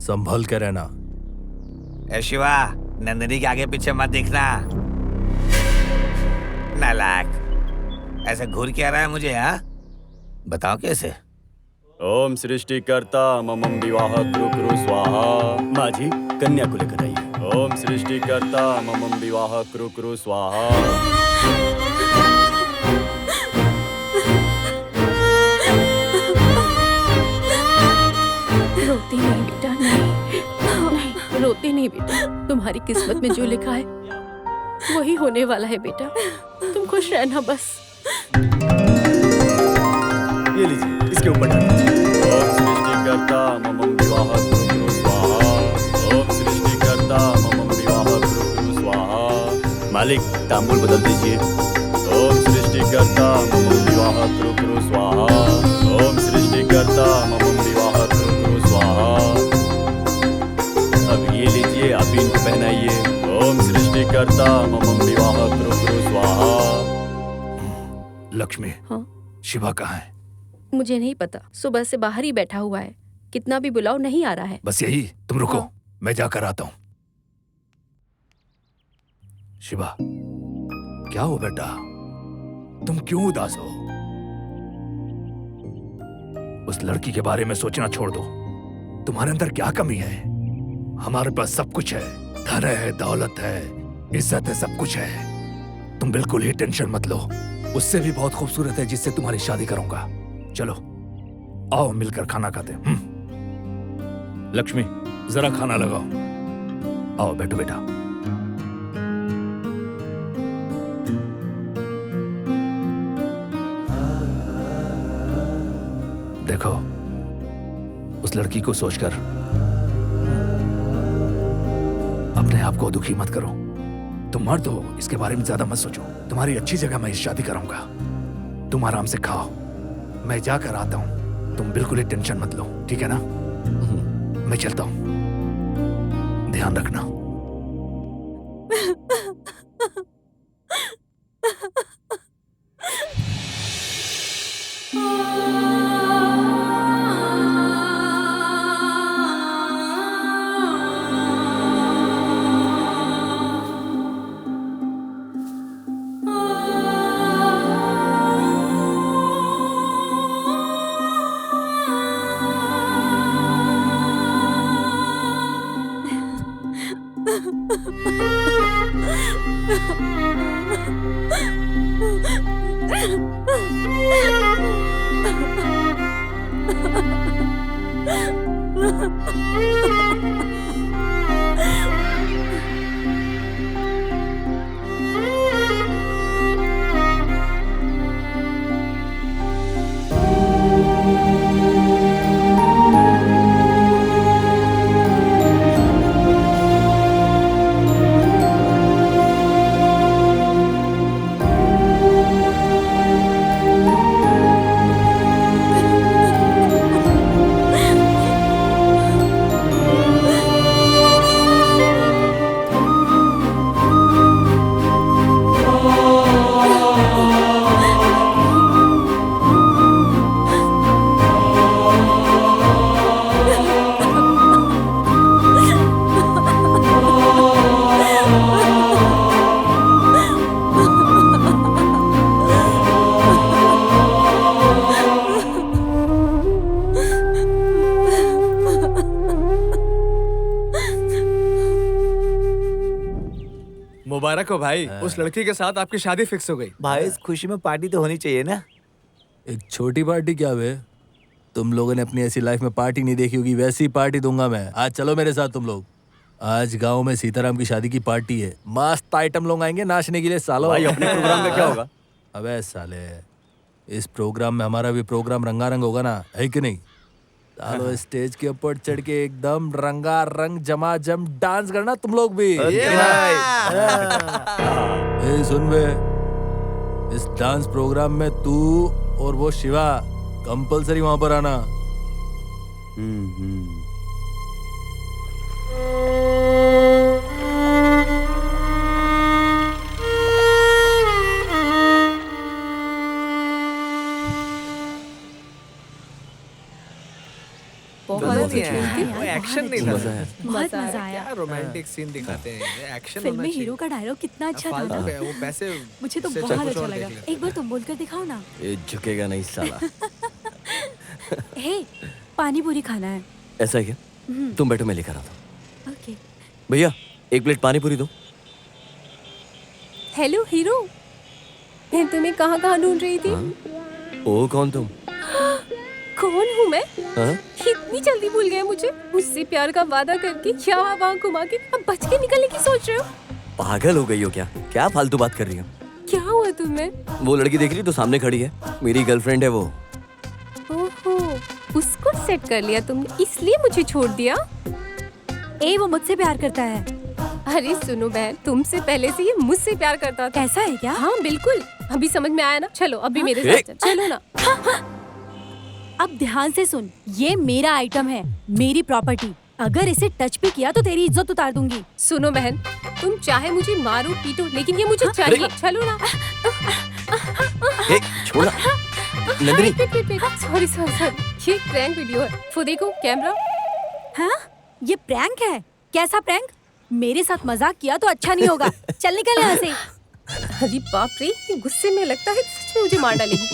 संभल के रहना। ए शिवा, नंदिनी के आगे पीछे मत देखना, नालायक। ऐसे घूर के आ रहा है मुझे? हाँ, बताओ कैसे? ओम सृष्टिकर्ता ममं विवाह कुरु कुरु स्वाहा। माँ जी, कन्या को लेकर आइए। ओम सृष्टिकर्ता ममं विवाह कुरु कुरु स्वाहा। रोती नहीं बेटा, नहीं रोती नहीं बेटा, तुम्हारी किस्मत में जो लिखा है वही होने वाला है बेटा, तुम खुश रहना बस। ये लीजिए, इसके ऊपर डाल दीजिए। ओम सृष्टिकर्ता ममं विवाह कुरु कुरु स्वाहा। ओम सृष्टिकर्ता ममं विवाह कुरु कुरु स्वाहा। मालिक, तांबूल बदल दीजिए। ओम सृष्टिकर्ता ममं विवाह कुरु कुरु स्वाहा। ओम सृष्टिकर्ता ममं विवाह कुरु कुरु स्वाहा। अब ये लीजिए, आप भी इनको पहनाइए। ओम सृष्टिकर्ता ममं विवाह कुरु कुरु स्वाहा। लक्ष्मी, हाँ? शिवा कहाँ है? मुझे नहीं पता, सुबह से बाहर ही बैठा हुआ है, कितना भी बुलाओ नहीं आ रहा है। बस यही, तुम रुको। हाँ? मैं जाकर आता हूँ। शिवा, क्या हो बेटा, तुम क्यों उदास हो? उस लड़की के बारे में सोचना छोड़ दो। तुम्हारे अंदर क्या कमी है? हमारे पास सब कुछ है, धन है, दौलत है, इज्जत है, सब कुछ है। तुम बिल्कुल ही टेंशन मत लो। उससे भी बहुत खूबसूरत है जिससे तुम्हारी शादी करूंगा। चलो आओ मिलकर खाना खाते हैं। लक्ष्मी, जरा खाना लगाओ। आओ बैठो बेटा। देखो, उस लड़की को सोचकर अपने आप को दुखी मत करो। तुम मर्द हो, इसके बारे में ज्यादा मत सोचो। तुम्हारी अच्छी जगह मैं शादी कराऊंगा, तुम आराम से खाओ। मैं जाकर आता हूं, तुम बिल्कुल ही टेंशन मत लो, ठीक है ना? मैं चलता हूं, ध्यान रखना। देखो भाई, उस लड़की के साथ आपकी शादी फिक्स हो गई। भाई इस खुशी में पार्टी तो होनी चाहिए ना। एक छोटी पार्टी क्या बे? तुम लोगों ने अपनी ऐसी लाइफ में पार्टी नहीं देखी होगी, वैसी पार्टी दूंगा मैं। आज चलो मेरे साथ तुम लोग। आज गांव में सीताराम की शादी की पार्टी है। मस्त आइटम लोग आएंगे नाचने के लिए सालो। भाई अपने प्रोग्राम में क्या होगा? अबे साले, इस प्रोग्राम में हमारा भी प्रोग्राम रंगारंग होगा ना, है कि नहीं? सालो स्टेज के ऊपर चढ़ के एकदम रंगारंग जमाजम डांस करना तुम लोग भी। ए सुन बे, इस डांस प्रोग्राम में तू और वो शिवा कंपलसरी वहां पर आना। बहुत एक्शन नहीं था। बहुत मजा आया। क्या रोमांटिक सीन दिखाते हैं, एक्शन फिल्म में हीरो का डायलॉग कितना अच्छा था ना। वो पैसे मुझे तो बहुत अच्छा लगा। एक बार तुम बोलकर दिखाओ ना। ये झुकेगा नहीं साला। हे, पानी पूरी खाना है। ऐसा है क्या? तुम बैठो, मैं लेकर आता हूँ। ओके। भैया 1 प्लेट पानी पूरी दो। हेलो हीरो, मैं तुम्हें कहाँ कहाँ ढूंढ रही थी। ओ कौन तुम? कौन हूँ मैं? हाँ? इतनी जल्दी भूल गए मुझे? मुझसे प्यार का वादा करके यहाँ वहाँ घुमा के अब बच के निकलने की सोच रहे हो? पागल हो गई हो क्या? क्या फालतू बात कर रही हो? क्या हुआ तुम्हें? वो लड़की देख रही तो सामने खड़ी है, मेरी गर्लफ्रेंड है वो। ओहो, उसको सेट कर लिया तुमने, इसलिए मुझे छोड़ दिया? ए, वो मुझसे प्यार करता है। अरे सुनो बहन, तुमसे पहले से ये मुझसे प्यार करता था। ऐसा है क्या? हाँ बिल्कुल, अभी समझ में आया ना। चलो अभी मेरे साथ चलो ना। अब ध्यान से सुन, ये मेरा आइटम है, मेरी प्रॉपर्टी। अगर इसे टच भी किया तो तेरी इज्जत उतार दूंगी। सुनो बहन, तुम चाहे मुझे मारो पीटो, लेकिन ये मुझे चाहिए। चलो ना। छोड़ नंदिनी। सॉरी सॉरी सॉरी, ये प्रैंक वीडियो है। वो देखो कैमरा। हाँ, ये प्रैंक है? कैसा प्रैंक? मेरे साथ मजाक किया तो अच्छा नहीं होगा। चल निकल यहाँ से। अरे बाप रे, इतने गुस्से में लगता है सच में मुझे मार डालेगी।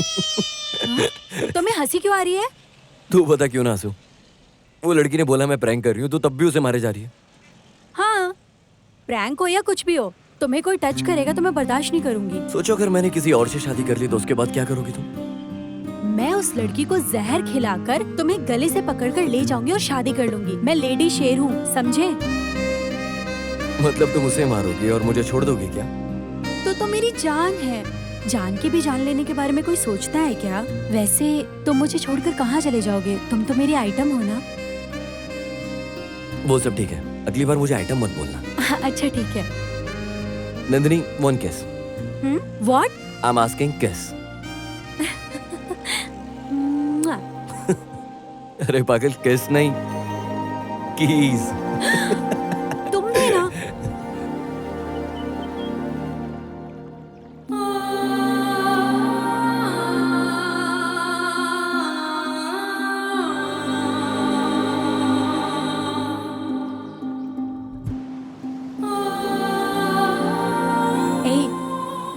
तुम्हें हंसी क्यों आ रही है? तू बता क्यों ना हंसू? वो लड़की ने बोला मैं प्रैंक कर रही हूँ, तो तब भी उसे मारे जा रही है। हाँ, प्रैंक हो या कुछ भी हो, तुम्हें कोई टच करेगा तो मैं बर्दाश्त नहीं करूंगी। सोचो अगर मैंने किसी और से शादी कर ली तो उसके बाद क्या करोगी तुम? मैं उस लड़की को जहर खिलाकर तुम्हें गले से पकड़कर ले जाऊंगी और शादी कर लूंगी। मैं लेडी शेर हूँ, समझे? मतलब तुम उसे मारोगी और मुझे छोड़ दोगी क्या? तो मेरी जान है। जान की भी जान लेने के बारे में कोई सोचता है क्या? वैसे तुम मुझे छोड़कर कहाँ चले जाओगे? तुम तो मेरी आइटम हो ना। वो सब ठीक है, अगली बार मुझे आइटम मत बोलना। अच्छा ठीक है। Nandini, 1 kiss। What? I'm asking kiss। अरे पागल, किस नहीं, कीज। तुमने ना।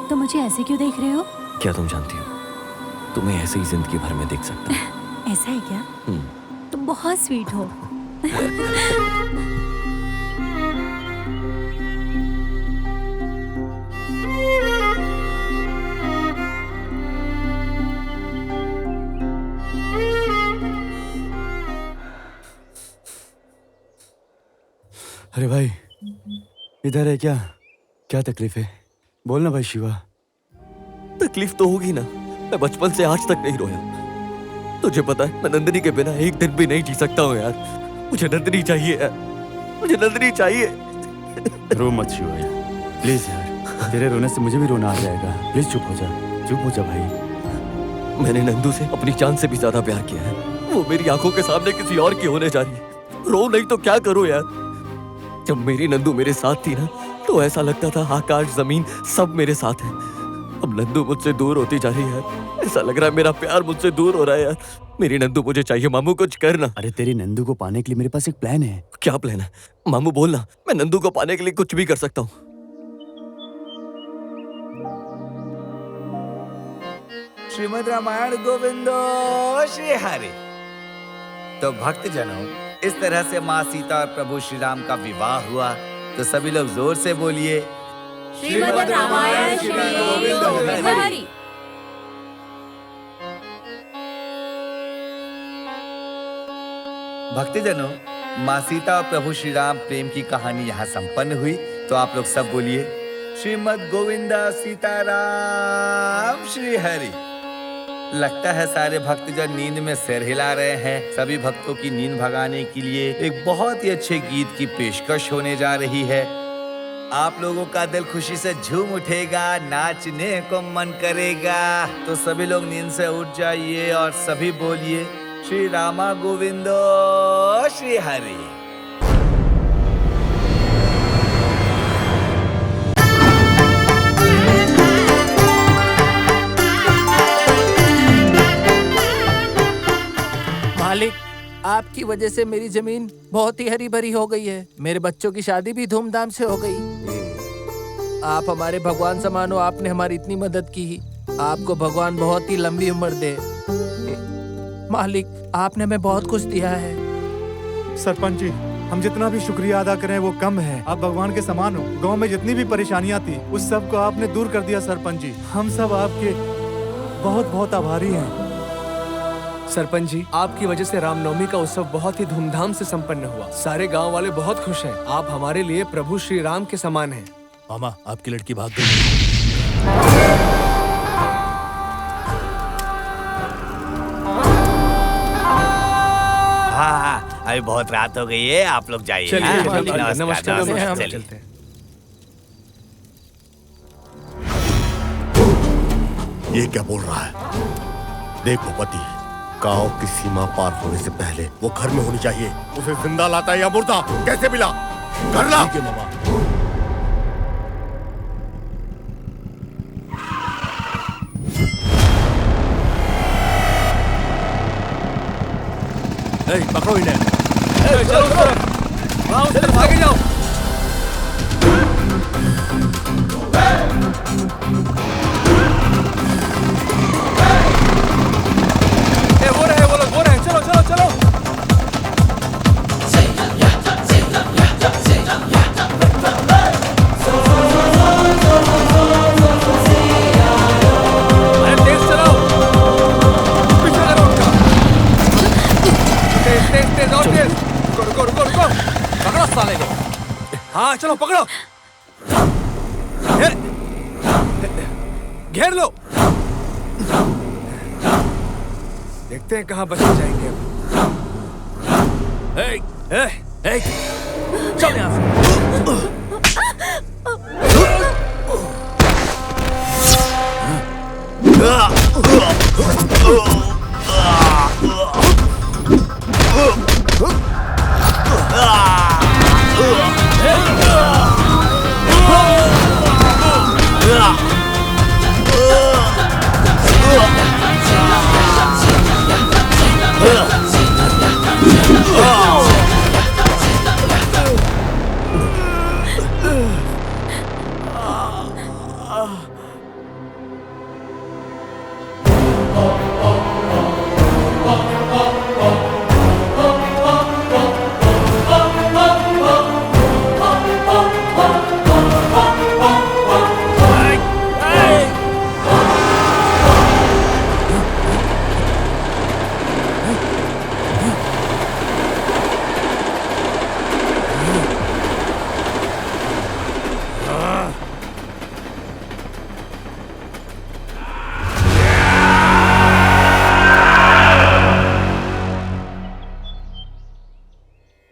तो मुझे ऐसे क्यों देख रहे हो? क्या तुम जानती हो, तुम्हें ऐसे ही जिंदगी भर में देख सकता हूँ। ऐसा है क्या? तुम बहुत स्वीट हो। अरे भाई, इधर है क्या? क्या तकलीफ है? बोलना भाई शिवा। तकलीफ तो होगी ना, मैं बचपन से आज तक नहीं रोया। तुझे पता है मैं नंदिनी के बिना एक दिन भी नहीं जी सकता हूँ यार। मुझे नंदिनी चाहिए यार, मुझे नंदिनी चाहिए। रो मत शिवा यार, प्लीज यार। तेरे रोने से मुझे भी रोना आ जाएगा। प्लीज चुप हो जा, चुप हो जा भाई। मैंने नंदू से अपनी जान से भी ज्यादा प्यार किया है। वो मेरी आंखों के सामने किसी और की होने जा रही है। रो नहीं तो क्या करूं यार। जब मेरी नंदू मेरे साथ थी ना, तो ऐसा लगता था आकाश जमीन सब मेरे साथ है। अब नंदू मुझसे दूर होती जा रही है, ऐसा लग रहा है मेरा प्यार मुझसे दूर हो रहा है यार। मेरी नंदू मुझे चाहिए, मामू कुछ करना। अरे तेरी नंदू को पाने के लिए मेरे पास एक प्लान है। क्या प्लान है मामू, बोलना। मैं नंदू को पाने के लिए कुछ भी कर सकता हूँ। श्रीमद् रामायण गोविंदो श्री हरि। तो भक्तजनों, इस तरह से माँ सीता और प्रभु श्री राम का विवाह हुआ। तो सभी लोग जोर से बोलिए श्रीमद् रामायण श्री गोविंद हरि। भक्तजनों, माँ सीता और प्रभु श्री राम प्रेम की कहानी यहाँ संपन्न हुई। तो आप लोग सब बोलिए श्रीमद् गोविंदा सीताराम श्री हरि। लगता है सारे भक्तजन नींद में सिर हिला रहे हैं। सभी भक्तों की नींद भगाने के लिए एक बहुत ही अच्छे गीत की पेशकश होने जा रही है। आप लोगों का दिल खुशी से झूम उठेगा, नाचने को मन करेगा। तो सभी लोग नींद से उठ जाइए और सभी बोलिए श्री रामा गोविंदो श्री हरि। मालिक, आपकी वजह से मेरी जमीन बहुत ही हरी भरी हो गई है। मेरे बच्चों की शादी भी धूमधाम से हो गई। आप हमारे भगवान समान हो, आपने हमारी इतनी मदद की। आपको भगवान बहुत ही लंबी उम्र दे। मालिक, आपने हमें बहुत कुछ दिया है। सरपंच जी, हम जितना भी शुक्रिया अदा करें वो कम है। आप भगवान के समान हो। गांव में जितनी भी परेशानियां थी उस सब को आपने दूर कर दिया सरपंच जी। हम सब आपके बहुत बहुत आभारी हैं। सरपंच जी, आपकी वजह से रामनवमी का उत्सव बहुत ही धूमधाम से संपन्न हुआ। सारे गांव वाले बहुत खुश हैं। आप हमारे लिए प्रभु श्री राम के समान हैं। मामा, आपकी लड़की भाग गई। हाँ, अभी बहुत रात हो गई है, आप लोग जाइए। चलिए, हाँ? नमस्कार, नमस्कार, हम चलिए। चलते हैं। ये क्या बोल रहा है? देखो पति, गांव की सीमा पार होने से पहले वो घर में होनी चाहिए। उसे जिंदा लाता है या मुर्दा, कैसे मिला? घर ला। ठीक है मामा। पकड़ो इन्हें। चलो उस तरफ। हाँ, उस तरफ आगे जाओ। वो रहे, चलो चलो चलो। अरे तेज चलाओ, पीछे करो उनका। तेज तेज तेज और तेज। रुको रुको रुको, पकड़ो साले को। हाँ चलो पकड़ो। घेर लो। देखते हैं कहाँ बच जाएंगे अब। चल यहाँ से।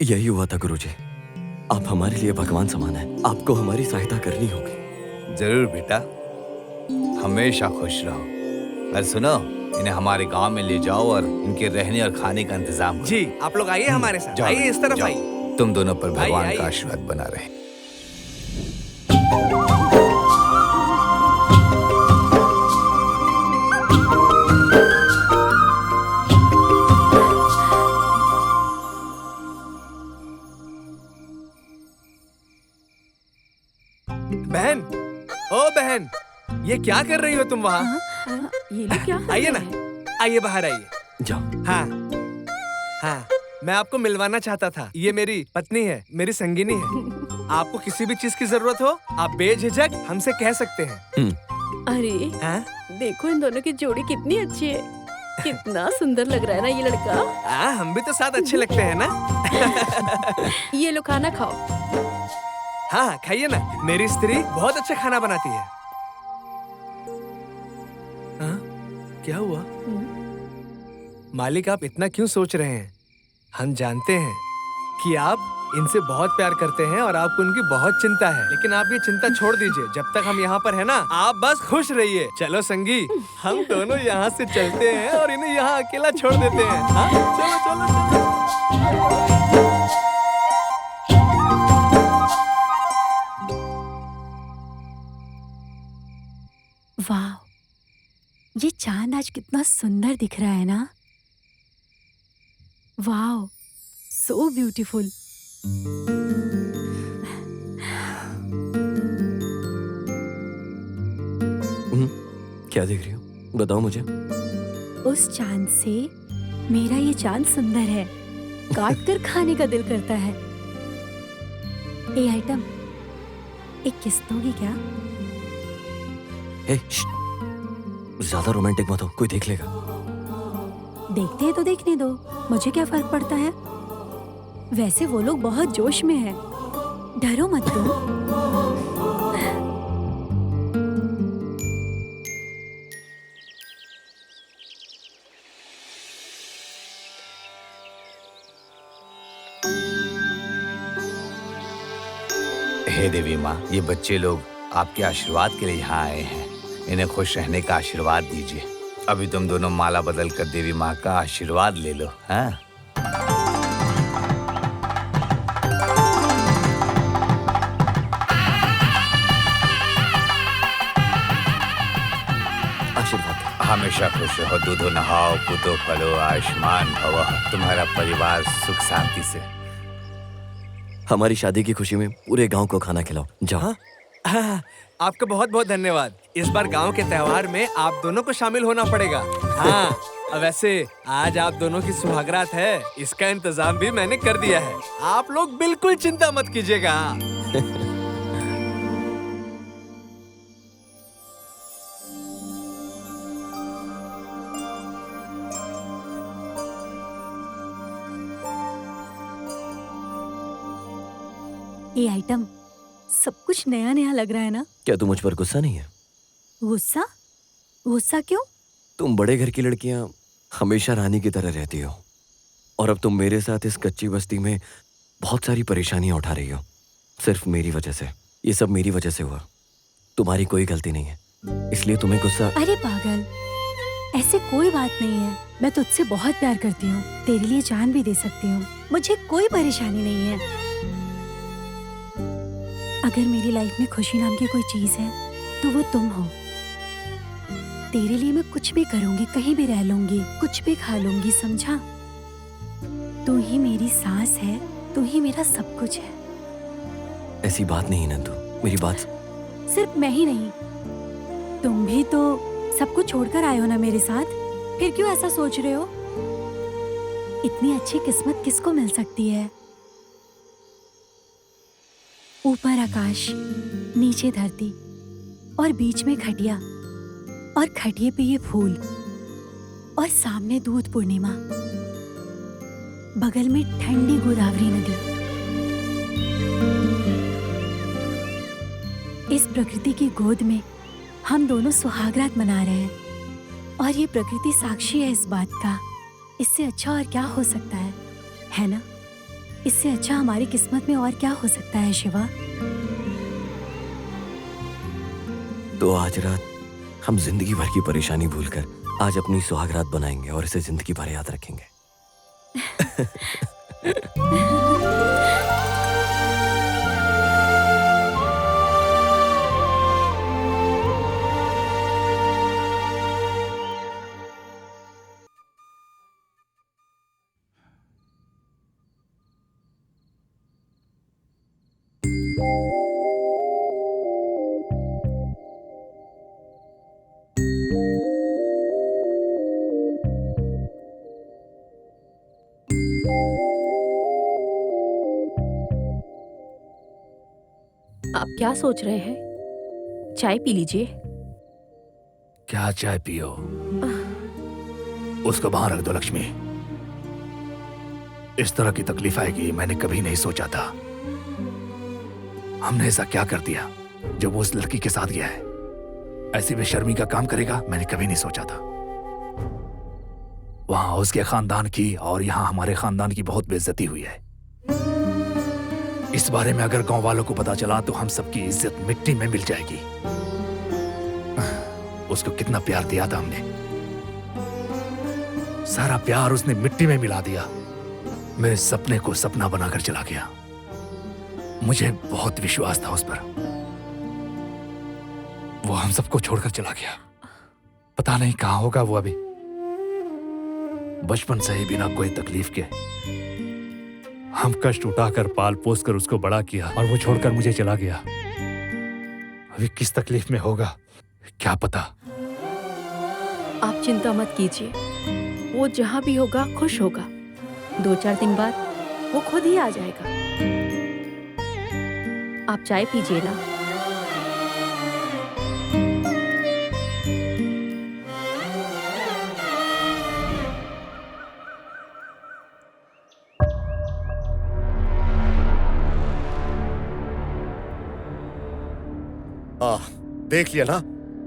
यही हुआ था गुरुजी। आप हमारे लिए भगवान समान हैं। आपको हमारी सहायता करनी होगी। जरूर बेटा, हमेशा खुश रहो। और सुनो, इन्हें हमारे गांव में ले जाओ और इनके रहने और खाने का इंतजाम करो। जी, आप लोग आइए हमारे साथ। जाओ, आइए इस तरफ जाओ। आइए। तुम दोनों पर भगवान आइए, का आइए। आशीर्वाद बना रहे। बहन, ओ बहन, ये क्या कर रही हो तुम वहाँ? ये लोग क्या कर आइए रहे ना, हैं? आइए बाहर आइए। जाओ। हाँ हाँ, मैं आपको मिलवाना चाहता था। ये मेरी पत्नी है, मेरी संगिनी है। आपको किसी भी चीज की जरूरत हो आप बेझिझक हमसे कह सकते हैं। अरे देखो इन दोनों की जोड़ी कितनी अच्छी है। कितना सुंदर लग रहा है ना ये लड़का। हम भी तो साथ अच्छे लगते हैं ना। ये लो खाना खाओ। हाँ खाइए ना, मेरी स्त्री बहुत अच्छा खाना बनाती है। हाँ? क्या हुआ? मालिक आप इतना क्यों सोच रहे हैं? हम जानते हैं कि आप इनसे बहुत प्यार करते हैं और आपको उनकी बहुत चिंता है, लेकिन आप ये चिंता छोड़ दीजिए। जब तक हम यहाँ पर है ना, आप बस खुश रहिए। चलो संगी, हम दोनों यहाँ से चलते हैं और इन्हें यहाँ अकेला छोड़ देते हैं। हाँ? चलो चलो चलो। वाह, ये चांद आज कितना सुंदर दिख रहा है ना। वाह, सो ब्यूटीफुल। क्या देख रही हो? बताओ मुझे। उस चांद से मेरा ये चांद सुंदर है, काट कर खाने का दिल करता है। ए आइटम, एक किस दोगी क्या? ए, ज्यादा रोमांटिक मत हो, कोई देख लेगा। देखते हैं तो देखने दो, मुझे क्या फर्क पड़ता है। वैसे वो लोग बहुत जोश में हैं, डरो मत तुम। हे देवी माँ, ये बच्चे लोग आपके आशीर्वाद के लिए यहाँ आए हैं। इन्हें खुश रहने का आशीर्वाद दीजिए। अभी तुम दोनों माला बदल कर देवी माँ का आशीर्वाद ले लो। हाँ? आशीर्वाद। हमेशा खुश रहो, दूधो नहाओ, पूतो फलो, आयुष्मान भवः। तुम्हारा परिवार सुख शांति से। हमारी शादी की खुशी में पूरे गांव को खाना खिलाओ, जाओ। आपका बहुत बहुत धन्यवाद। इस बार गांव के त्योहार में आप दोनों को शामिल होना पड़ेगा। हाँ, वैसे आज आप दोनों की सुहागरात है, इसका इंतजाम भी मैंने कर दिया है। आप लोग बिल्कुल चिंता मत कीजिएगा। ये आइटम, सब कुछ नया नया लग रहा है ना। क्या तू मुझ पर गुस्सा नहीं है? गुस्सा? गुस्सा क्यों? तुम बड़े घर की लड़कियां हमेशा रानी की तरह रहती हो, और अब तुम मेरे साथ इस कच्ची बस्ती में बहुत सारी परेशानियां उठा रही हो, सिर्फ मेरी वजह से। ये सब मेरी वजह से हुआ, तुम्हारी कोई गलती नहीं है, इसलिए तुम्हें गुस्सा। अरे पागल, ऐसे कोई बात नहीं है। मैं तुझसे बहुत प्यार करती हूँ, तेरे लिए जान भी दे सकती हूँ। मुझे कोई परेशानी नहीं है। अगर मेरी लाइफ में खुशी नाम की कोई चीज है तो वो तुम हो। तेरे लिए मैं कुछ भी करूंगी, कहीं भी रह लूंगी, कुछ भी खा लूंगी, समझा? तू ही मेरी सांस है, तू ही मेरा सब कुछ है। ऐसी बात नहीं है नंदू, मेरी बात। सिर्फ मैं ही नहीं, तुम भी तो सब कुछ छोड़कर आए हो ना मेरे साथ। फिर क्यों ऐसा सोच रहे हो? इतनी अच्छी किस्मत किसको मिल सकती है? ऊपर आकाश, नीचे धरती, और बीच में खटिया, और खटिए पे ये फूल, और सामने दूध पूर्णिमा, बगल में ठंडी गोदावरी नदी। इस प्रकृति की गोद में हम दोनों सुहागरात मना रहे हैं, और ये प्रकृति साक्षी है इस बात का। इससे अच्छा और क्या हो सकता है ना? इससे अच्छा हमारी किस्मत में और क्या हो सकता है शिवा? तो आज रात हम जिंदगी भर की परेशानी भूलकर आज अपनी सुहागरात बनाएंगे और इसे जिंदगी भर याद रखेंगे। क्या सोच रहे हैं? चाय पी लीजिए। क्या चाय पियो? उसको बाहर रख दो लक्ष्मी। इस तरह की तकलीफ आएगी मैंने कभी नहीं सोचा था। हमने ऐसा क्या कर दिया जो वो उस लड़की के साथ गया है? ऐसी बेशर्मी का काम करेगा मैंने कभी नहीं सोचा था। वहां उसके खानदान की और यहाँ हमारे खानदान की बहुत बेइज्जती हुई है। इस बारे में अगर गांव वालों को पता चला तो हम सबकी इज्जत मिट्टी में मिल जाएगी। उसको कितना प्यार दिया था हमने, सारा प्यार उसने मिट्टी में मिला दिया। मेरे सपने को सपना बनाकर चला गया। मुझे बहुत विश्वास था उस पर। वो हम सबको छोड़कर चला गया। पता नहीं कहां होगा वो अभी। बचपन से ही बिना कोई तकलीफ के हम कष्ट उठाकर पाल पोस कर उसको बड़ा किया और वो छोड़कर मुझे चला गया। अभी किस तकलीफ में होगा क्या पता। आप चिंता मत कीजिए, वो जहाँ भी होगा खुश होगा। 2-4 दिन बाद वो खुद ही आ जाएगा। आप चाय पीजिए ना। देख लिया ना,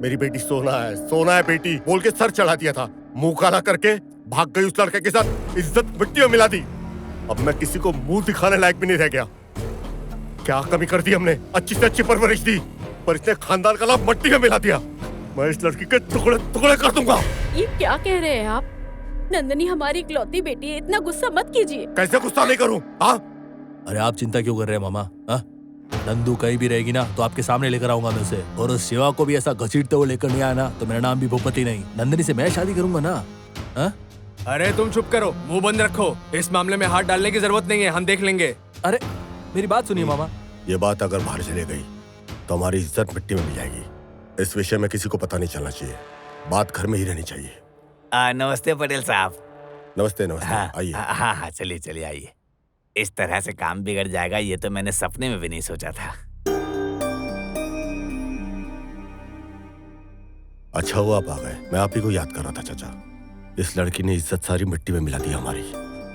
मेरी बेटी सोना है बेटी बोल के सर चढ़ा दिया था। मुंह काला करके भाग गई उस लड़के के साथ, इज्जत मिट्टी में मिला दी। अब मैं किसी को मुंह दिखाने लायक भी नहीं रह गया। क्या कमी कर दी हमने? अच्छी से अच्छी परवरिश दी पर इसने खानदान का लाभ मिट्टी में मिला दिया। मैं इस लड़की के टुकड़े टुकड़े कर दूंगा। ये क्या कह रहे हैं आप? नंदनी हमारी इकलौती बेटी है, इतना गुस्सा मत कीजिए। कैसे गुस्सा नहीं करूं? हाँ? अरे आप चिंता क्यों कर रहे हैं मामा? हाँ? नंदू कहीं भी रहेगी ना तो आपके सामने लेकर आऊंगा मैं उसे। और उस शिवा को भी ऐसा घसीटते हुए लेकर नहीं आया ना तो मेरा नाम भी भूपति नहीं। नंदनी से मैं शादी करूंगा ना। हा? अरे तुम चुप करो, मुंह बंद रखो। इस मामले में हाथ डालने की जरूरत नहीं है, हम देख लेंगे। अरे मेरी बात सुनिए मामा। ये बात अगर बाहर चली गई तो हमारी इज्जत मिट्टी में मिल जाएगी। इस विषय में किसी को पता नहीं चलना चाहिए। बात घर में ही रहनी चाहिए। नमस्ते पटेल साहब। नमस्ते नमस्ते। आइए। हाँ चलिए चलिए आइए। इस तरह से काम बिगड़ जाएगा ये तो मैंने सपने में भी नहीं सोचा था। अच्छा हुआ आप आ गए, मैं आप ही को याद कर रहा था चाचा। इस लड़की ने इज्जत सारी मिट्टी में मिला दी हमारी।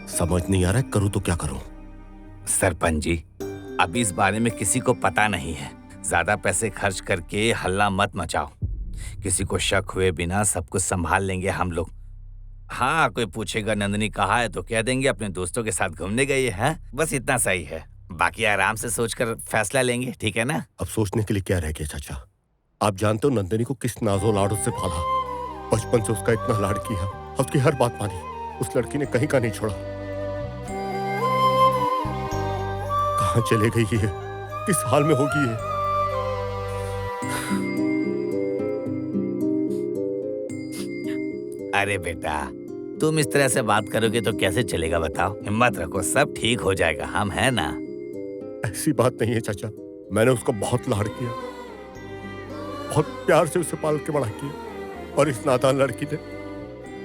समझ नहीं आ रहा है करूँ तो क्या करूँ। सरपंच जी, अभी इस बारे में किसी को पता नहीं है। ज्यादा पैसे खर्च करके हल्ला मत मचाओ। किसी को शक हुए बिना सब कुछ संभाल लेंगे हम लोग। हाँ, कोई पूछेगा नंदनी कहाँ है तो कह देंगे अपने दोस्तों के साथ घूमने गई है। बस इतना सही है, बाकी आराम से सोचकर फैसला लेंगे, ठीक है ना? अब सोचने के लिए क्या रह गया चाचा? आप जानते हो नंदनी को किस नाजो लाडो से पाला। बचपन से उसका इतना लाड किया, उसकी हर बात मानी। उस लड़की ने कहीं का नहीं छोड़ा। कहाँ चले गई है, किस हाल में होगी ये? अरे बेटा, तुम इस तरह से बात करोगे तो कैसे चलेगा बताओ? हिम्मत रखो, सब ठीक हो जाएगा, हम हैं ना। ऐसी बात नहीं है चाचा, मैंने उसको बहुत लाड किया, बहुत प्यार से उसे पाल के बड़ा किया और इस नादान लड़की ने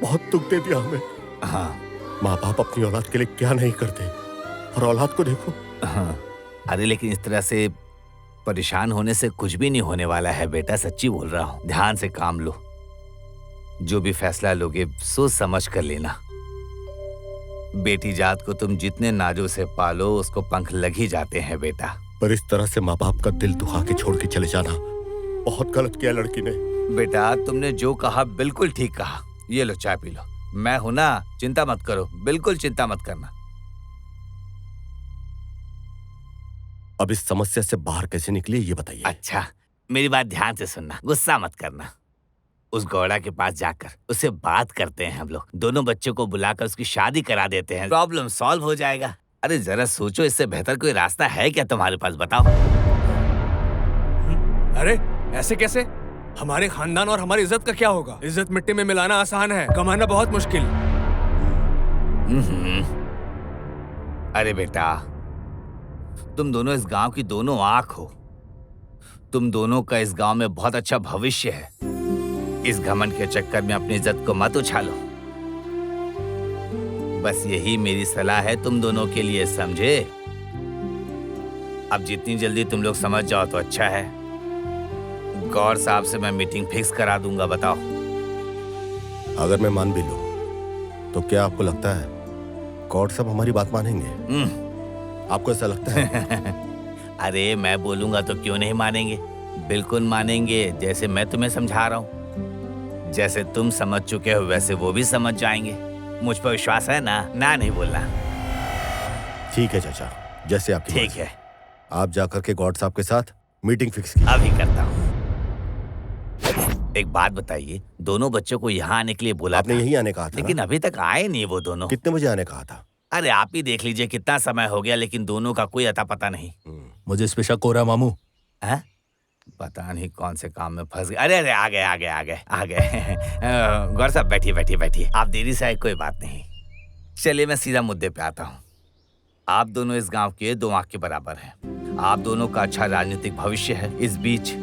बहुत दुख दे दिया हमें। हाँ, माँ बाप अपनी औलाद के लिए क्या नहीं करते और औलाद को देखो। हाँ, अरे लेकिन इस तरह से परेशान होने से कुछ भी नहीं होने वाला है बेटा, सच्ची बोल रहा हूँ। ध्यान से काम लो, जो भी फैसला लोगे सोच समझ कर लेना। बेटी जात को तुम जितने नाजों से पालो उसको पंख लग ही जाते हैं बेटा। पर इस तरह से माँ बाप का दिल दुखा के छोड़ के चले जाना बहुत गलत किया लड़की ने। बेटा तुमने जो कहा बिल्कुल ठीक कहा। ये लो चाय पी लो, मैं हूं ना, चिंता मत करो, बिल्कुल चिंता मत करना। अब इस समस्या से बाहर कैसे निकले ये बताइए। अच्छा, मेरी बात ध्यान से सुनना, गुस्सा मत करना। उस गौड़ा के पास जाकर उससे बात करते हैं हम लोग। दोनों बच्चों को बुलाकर उसकी शादी करा देते हैं, प्रॉब्लम सॉल्व हो जाएगा। अरे जरा सोचो, इससे बेहतर कोई रास्ता है क्या तुम्हारे पास, बताओ। अरे ऐसे कैसे? हमारे खानदान और हमारी इज्जत का क्या होगा? इज्जत मिट्टी में मिलाना आसान है, कमाना बहुत मुश्किल। अरे बेटा, तुम दोनों इस गांव की दोनों आंख हो। तुम दोनों का इस गांव में बहुत अच्छा भविष्य है। इस घमंड के चक्कर में अपनी इज्जत को मत उछालो। बस यही मेरी सलाह है तुम दोनों के लिए, समझे? अब जितनी जल्दी तुम लोग समझ जाओ तो अच्छा है। गौर साहब से मैं मीटिंग फिक्स करा दूंगा। बताओ। अगर मैं मान भी लूं, तो क्या आपको लगता है गॉड साहब हमारी बात मानेंगे? आपको ऐसा लगता है? अरे मैं बोलूंगा तो क्यों नहीं मानेंगे? बिल्कुल मानेंगे, जैसे मैं तुम्हें समझा रहा हूँ। जैसे तुम समझ चुके हो वैसे वो भी समझ जाएंगे। मुझ पर विश्वास है ना? ना नहीं बोलना। ठीक है चाचा, जैसे आपकी ठीक मर्जी। है। आप जाकर के गॉड साहब के साथ मीटिंग फिक्स की। अभी करता हूँ। एक बात बताइए, दोनों बच्चों को यहाँ आने के लिए बोला आपने था, यहीं आने कहा था लेकिन ना? अभी तक आए नहीं वो दोनों। कितने बजे आने कहा था? अरे आप ही देख लीजिए कितना समय हो गया, लेकिन दोनों का कोई अता पता नहीं। मुझे इस पे शक हो रहा है मामू। है? पता नहीं कौन से काम में फंस गए। अरे आ गए। गौर साहब बैठिए। आप देरी से आए, कोई बात नहीं। चलिए मैं सीधा मुद्दे पे आता हूँ। आप दोनों इस गांव के 2 आंख के बराबर हैं। आप दोनों का अच्छा राजनीतिक भविष्य है। इस बीच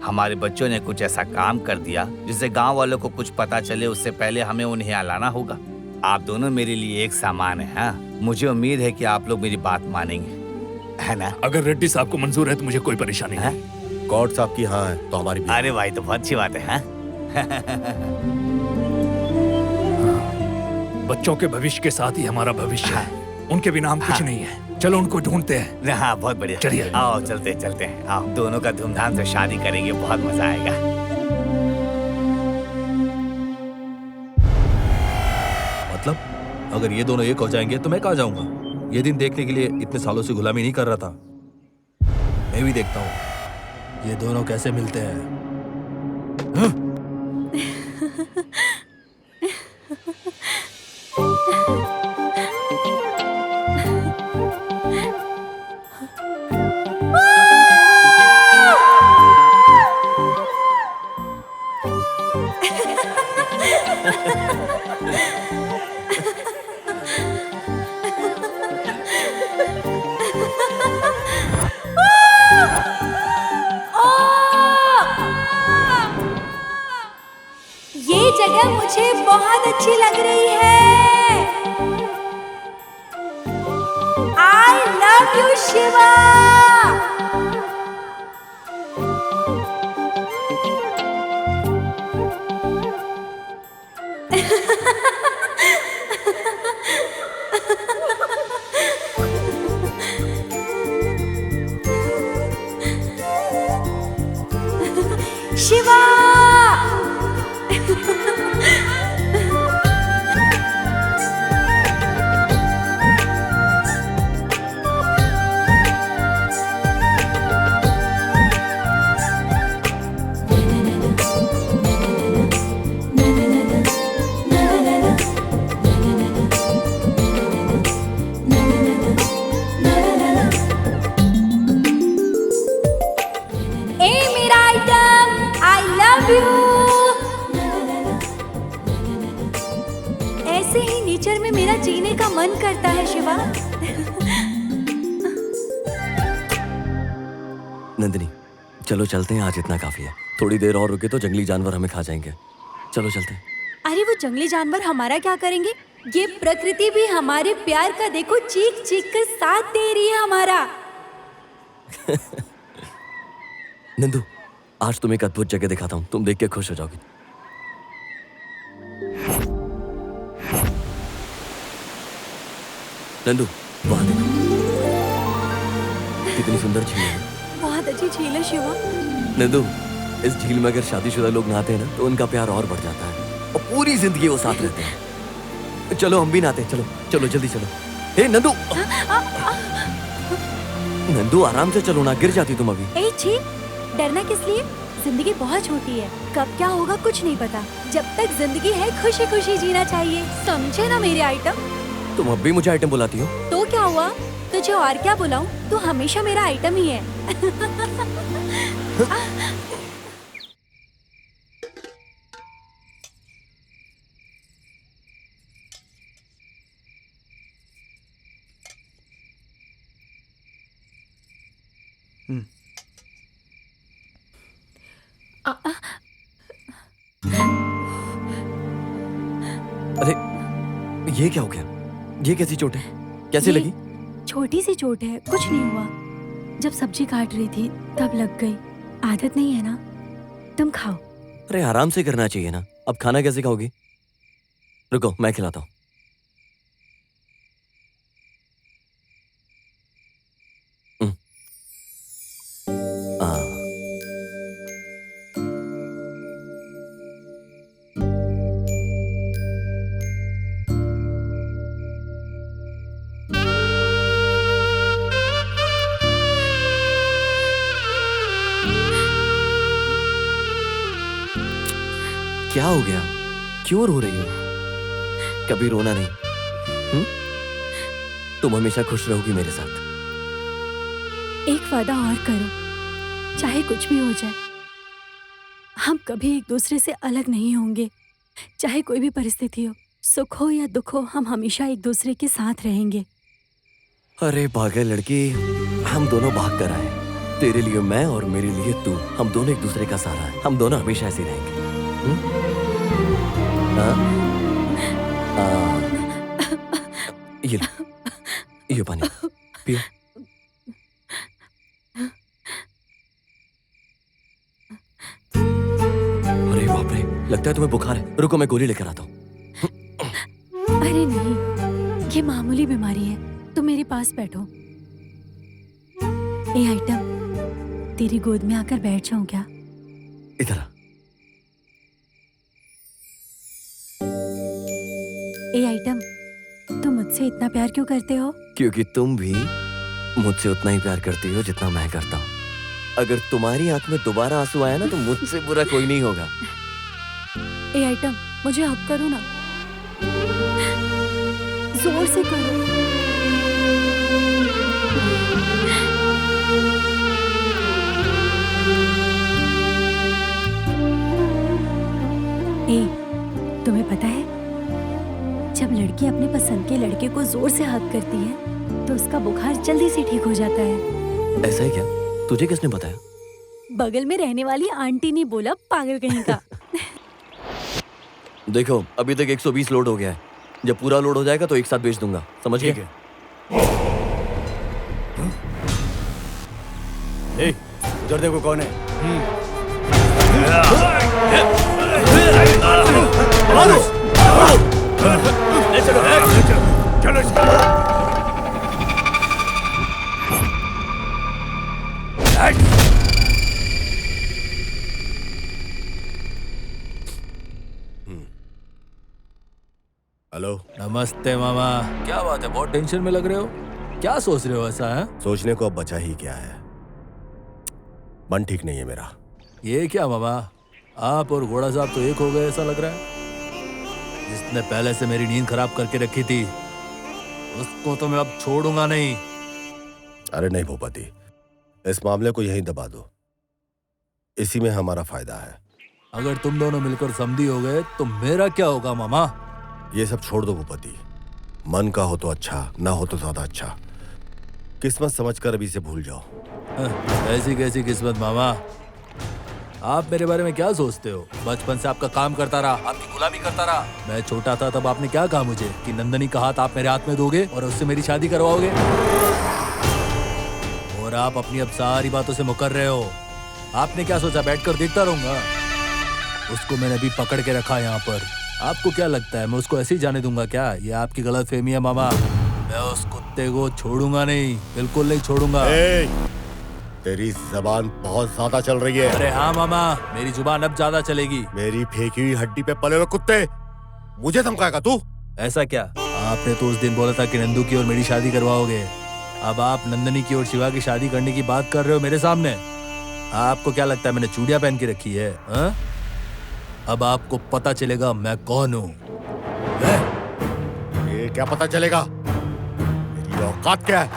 हमारे बच्चों ने कुछ ऐसा काम कर दिया जिससे गांव वालों को कुछ पता चले उससे पहले हमें उन्हें यहाँ लाना होगा। आप दोनों मेरे लिए एक सामान है। हाँ, मुझे उम्मीद है कि आप लोग मेरी बात मानेंगे, है ना? अगर रेड्डी साहब को मंजूर है तो मुझे कोई परेशानी नहीं। गॉड साहब की हाँ है तो हमारी भी। अरे भाई तो बहुत अच्छी बात है। हाँ? बच्चों के भविष्य के साथ ही हमारा भविष्य है। उनके बिना हम कुछ नहीं है। चलो उनको ढूंढते हैं। हाँ बहुत बढ़िया। चलिए। आओ चलते हैं। आओ दोनों का धूमधाम से शादी करेंगे, बहुत मजा आएगा। मतलब अगर ये दोनों एक हो जाएंगे तो मैं कहाँ जाऊंगा? ये दिन देखने के लिए इतने सालों से गुलामी नहीं कर रहा था। मैं भी देखता हूँ ये दोनों कैसे मिलते हैं। ये जगह मुझे बहुत अच्छी लग रही है। आई लव यू शिवा। शिवा। ऐसे ही नेचर में मेरा जीने का मन करता है शिवा। नंदिनी चलो चलते हैं, आज इतना काफी है। थोड़ी देर और रुके तो जंगली जानवर हमें खा जाएंगे। चलो चलते हैं। अरे वो जंगली जानवर हमारा क्या करेंगे? ये प्रकृति भी हमारे प्यार का देखो चीख चीख कर साथ दे रही है हमारा। नंदू आज तुम्हें एक अद्भुत जगह दिखाता हूँ, तुम देख के खुश हो जाओगी। नंदू वहां देखो, कितनी सुंदर झील है। बहुत अच्छी झील है शिवा। नंदू इस झील में अगर शादीशुदा लोग नहाते हैं ना तो उनका प्यार और बढ़ जाता है और पूरी जिंदगी वो साथ रहते हैं। चलो हम भी नहाते हैं, चलो चलो जल्दी चलो। हे नंदू, नंदू आराम से चलो ना, गिर जाती तुम अभी। ए छी, डरना किस लिए? जिंदगी बहुत छोटी है, कब क्या होगा कुछ नहीं पता। जब तक जिंदगी है खुशी खुशी जीना चाहिए, समझे ना मेरे आइटम? तुम अब भी मुझे आइटम बुलाती हो? तो क्या हुआ, तुझे और क्या बुलाऊं? तू हमेशा मेरा आइटम ही है। अरे ये क्या हो गया? ये कैसी चोट है? कैसे लगी? छोटी सी चोट है, कुछ नहीं हुआ। जब सब्जी काट रही थी तब लग गई। आदत नहीं है ना। तुम खाओ। अरे आराम से करना चाहिए ना। अब खाना कैसे खाओगी? रुको मैं खिलाता हूँ। क्या हो गया? क्यों रो रही हो? कभी रोना नहीं। तुम हमेशा खुश रहोगी मेरे साथ। एक वादा और करो, चाहे कुछ भी हो जाए, हम कभी एक दूसरे से अलग नहीं होंगे। चाहे कोई भी परिस्थिति हो, सुख हो या दुख हो, हम हमेशा एक दूसरे के साथ रहेंगे। अरे पागल लड़की, हम दोनों भाग कर आए। तेरे लिए मैं और मेरे लिए तू। हम दोनों एक दूसरे का सहारा है। हम दोनों हमेशा ऐसे रहेंगे। ये लो, ये पानी पियो। अरे बाप रे, लगता है तुम्हें बुखार है। रुको मैं गोली लेकर आता हूँ। अरे नहीं, ये मामूली बीमारी है। तुम मेरे पास बैठो। ए आइटम, तेरी गोद में आकर बैठ जाऊं क्या? इधर आ। ए आइटम, तुम मुझसे इतना प्यार क्यों करते हो? क्योंकि तुम भी मुझसे उतना ही प्यार करती हो जितना मैं करता हूँ। अगर तुम्हारी आंख में दोबारा आंसू आया ना तो मुझसे बुरा कोई नहीं होगा। ए आइटम, मुझे हक करो ना, जोर से करो। ए, तुम्हें पता है, जब लड़की अपने पसंद के लड़के को जोर से हक करती है तो उसका बुखार जल्दी से ठीक हो जाता है। ऐसा है क्या? तुझे किसने बताया? बगल में रहने वाली आंटी ने बोला, पागल कहीं का। देखो अभी तक 120 लोड हो गया है। जब पूरा लोड हो जाएगा तो एक साथ बेच दूंगा। समझ गए? उधर देखो कौन है। चलो हेलो। नमस्ते मामा। क्या बात है, बहुत टेंशन में लग रहे हो? क्या सोच रहे हो ऐसा है? सोचने को अब बचा ही क्या है। मन ठीक नहीं है मेरा। ये क्या मामा, आप और घोड़ा साहब तो एक हो गए ऐसा लग रहा है। जिसने पहले से मेरी नींद खराब करके रखी थी उसको तो मैं अब छोड़ूंगा नहीं। अरे नहीं भूपति, इस मामले को यहीं दबा दो। इसी में हमारा फायदा है। अगर तुम दोनों मिलकर समधी हो गए तो मेरा क्या होगा मामा? ये सब छोड़ दो भूपति। मन का हो तो अच्छा, ना हो तो ज्यादा अच्छा। किस्मत समझकर अभी से भूल जाओ। ऐसी कैसी किस्मत मामा? आप मेरे बारे में क्या सोचते हो? बचपन से आपका काम करता रहा, आपकी गुलामी करता रहा। मैं छोटा था तब आपने क्या कहा मुझे कि नंदनी का हाथ आप मेरे हाथ में दोगे और उससे मेरी शादी करवाओगे। और आप अपनी अब सारी बातों से मुकर रहे हो। आपने क्या सोचा बैठकर देखता रहूंगा? उसको मैंने अभी पकड़ के रखा यहाँ पर। आपको क्या लगता है मैं उसको ऐसे ही जाने दूंगा क्या? ये आपकी गलतफहमी है मामा। मैं उस कुत्ते को छोड़ूंगा नहीं, बिल्कुल नहीं छोड़ूंगा। तेरी जबान बहुत ज्यादा चल रही है। अरे हाँ मामा, मेरी जुबान अब ज्यादा चलेगी। मेरी फेंकी हुई हड्डी पे पले हुए कुत्ते, मुझे धमकाएगा तू? ऐसा क्या? आपने तो उस दिन बोला था कि नंदू की और मेरी शादी करवाओगे। अब आप नंदनी की और शिवा की शादी करने की बात कर रहे हो मेरे सामने। आपको क्या लगता है मैंने चूड़ियां पहन के रखी है? हा? अब आपको पता चलेगा मैं कौन हूँ। ये क्या पता चलेगा? मेरी औकात क्या है?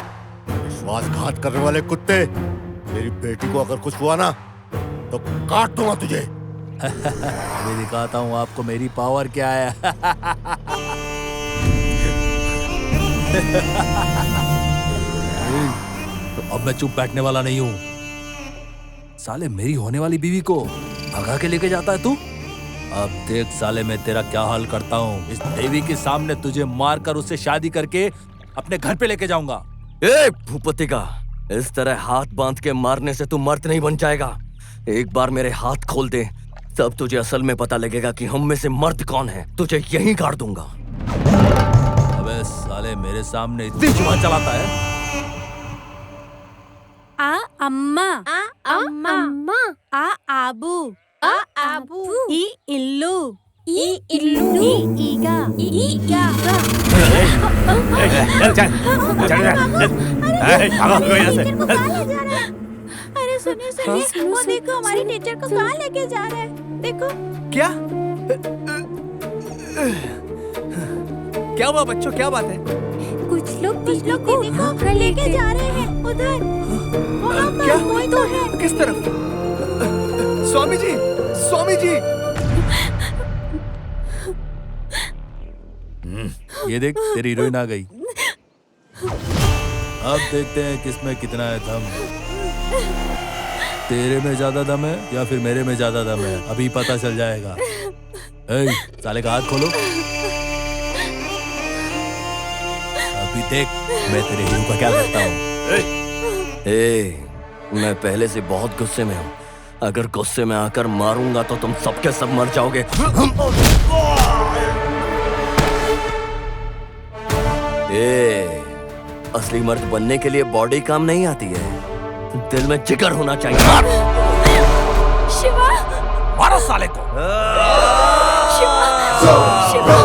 विश्वासघात करने वाले कुत्ते, मेरी बेटी को अगर कुछ हुआ ना तो काट दूंगा तुझे। अभी दिखाता हूँ आपको मेरी पावर क्या है। तो अब मैं चुप बैठने वाला नहीं हूँ। साले मेरी होने वाली बीवी को भगा के लेके जाता है तू। अब देख साले मैं तेरा क्या हाल करता हूँ। इस देवी के सामने तुझे मारकर उससे शादी करके अपने घर पे लेके जाऊंगा। ए भूपति का, इस तरह हाथ बांध के मारने से तू मर्द नहीं बन जाएगा। एक बार मेरे हाथ खोल दे, तब तुझे असल में पता लगेगा कि हम में से मर्द कौन है। तुझे यहीं काट दूंगा। अबे साले मेरे सामने इतनी जुबान चलाता है। आ अम्मा, आ अम्मा, आ आबू, आ आबू, ई इल्लू, ई इल्लू, ई ईगा, ईगा। अरे सुनिए सुनिए, वो देखो हमारी टीचर को कहाँ लेके जा रहे हैं। देखो क्या क्या हुआ बच्चों, क्या बात है? कुछ लोग दीदी को लेके जा रहे हैं उधर। वहाँ पर कोई तो है। किस तरफ? स्वामी जी, स्वामी जी। ये देख तेरी हीरोइन आ गई। अब देखते हैं किसमें कितना है दम। तेरे में ज्यादा दम है या फिर मेरे में ज्यादा दम है, अभी पता चल जाएगा। ए, साले का हाथ खोलो। अभी देख मैं तेरे हीरो का क्या करता हूँ। मैं पहले से बहुत गुस्से में हूँ। अगर गुस्से में आकर मारूंगा तो तुम सबके सब मर जाओगे। असली मर्द बनने के लिए बॉडी काम नहीं आती है, दिल में जिगर होना चाहिए। शिवा, मारो साले को। शिवा, शिवा।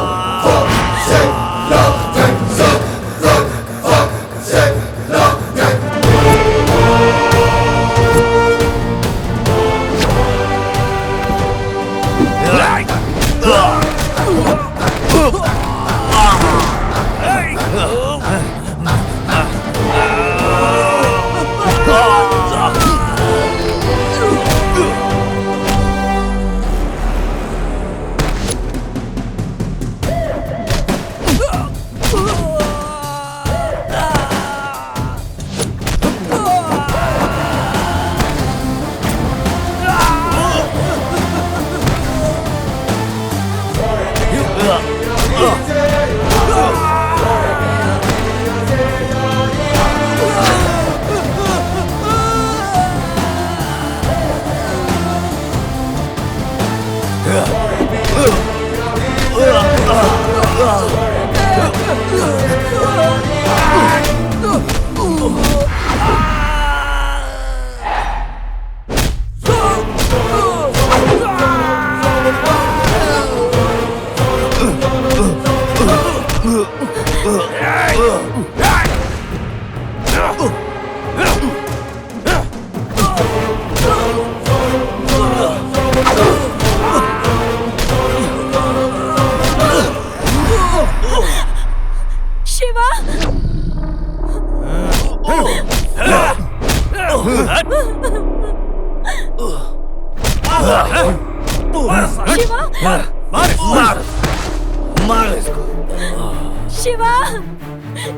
शिवा,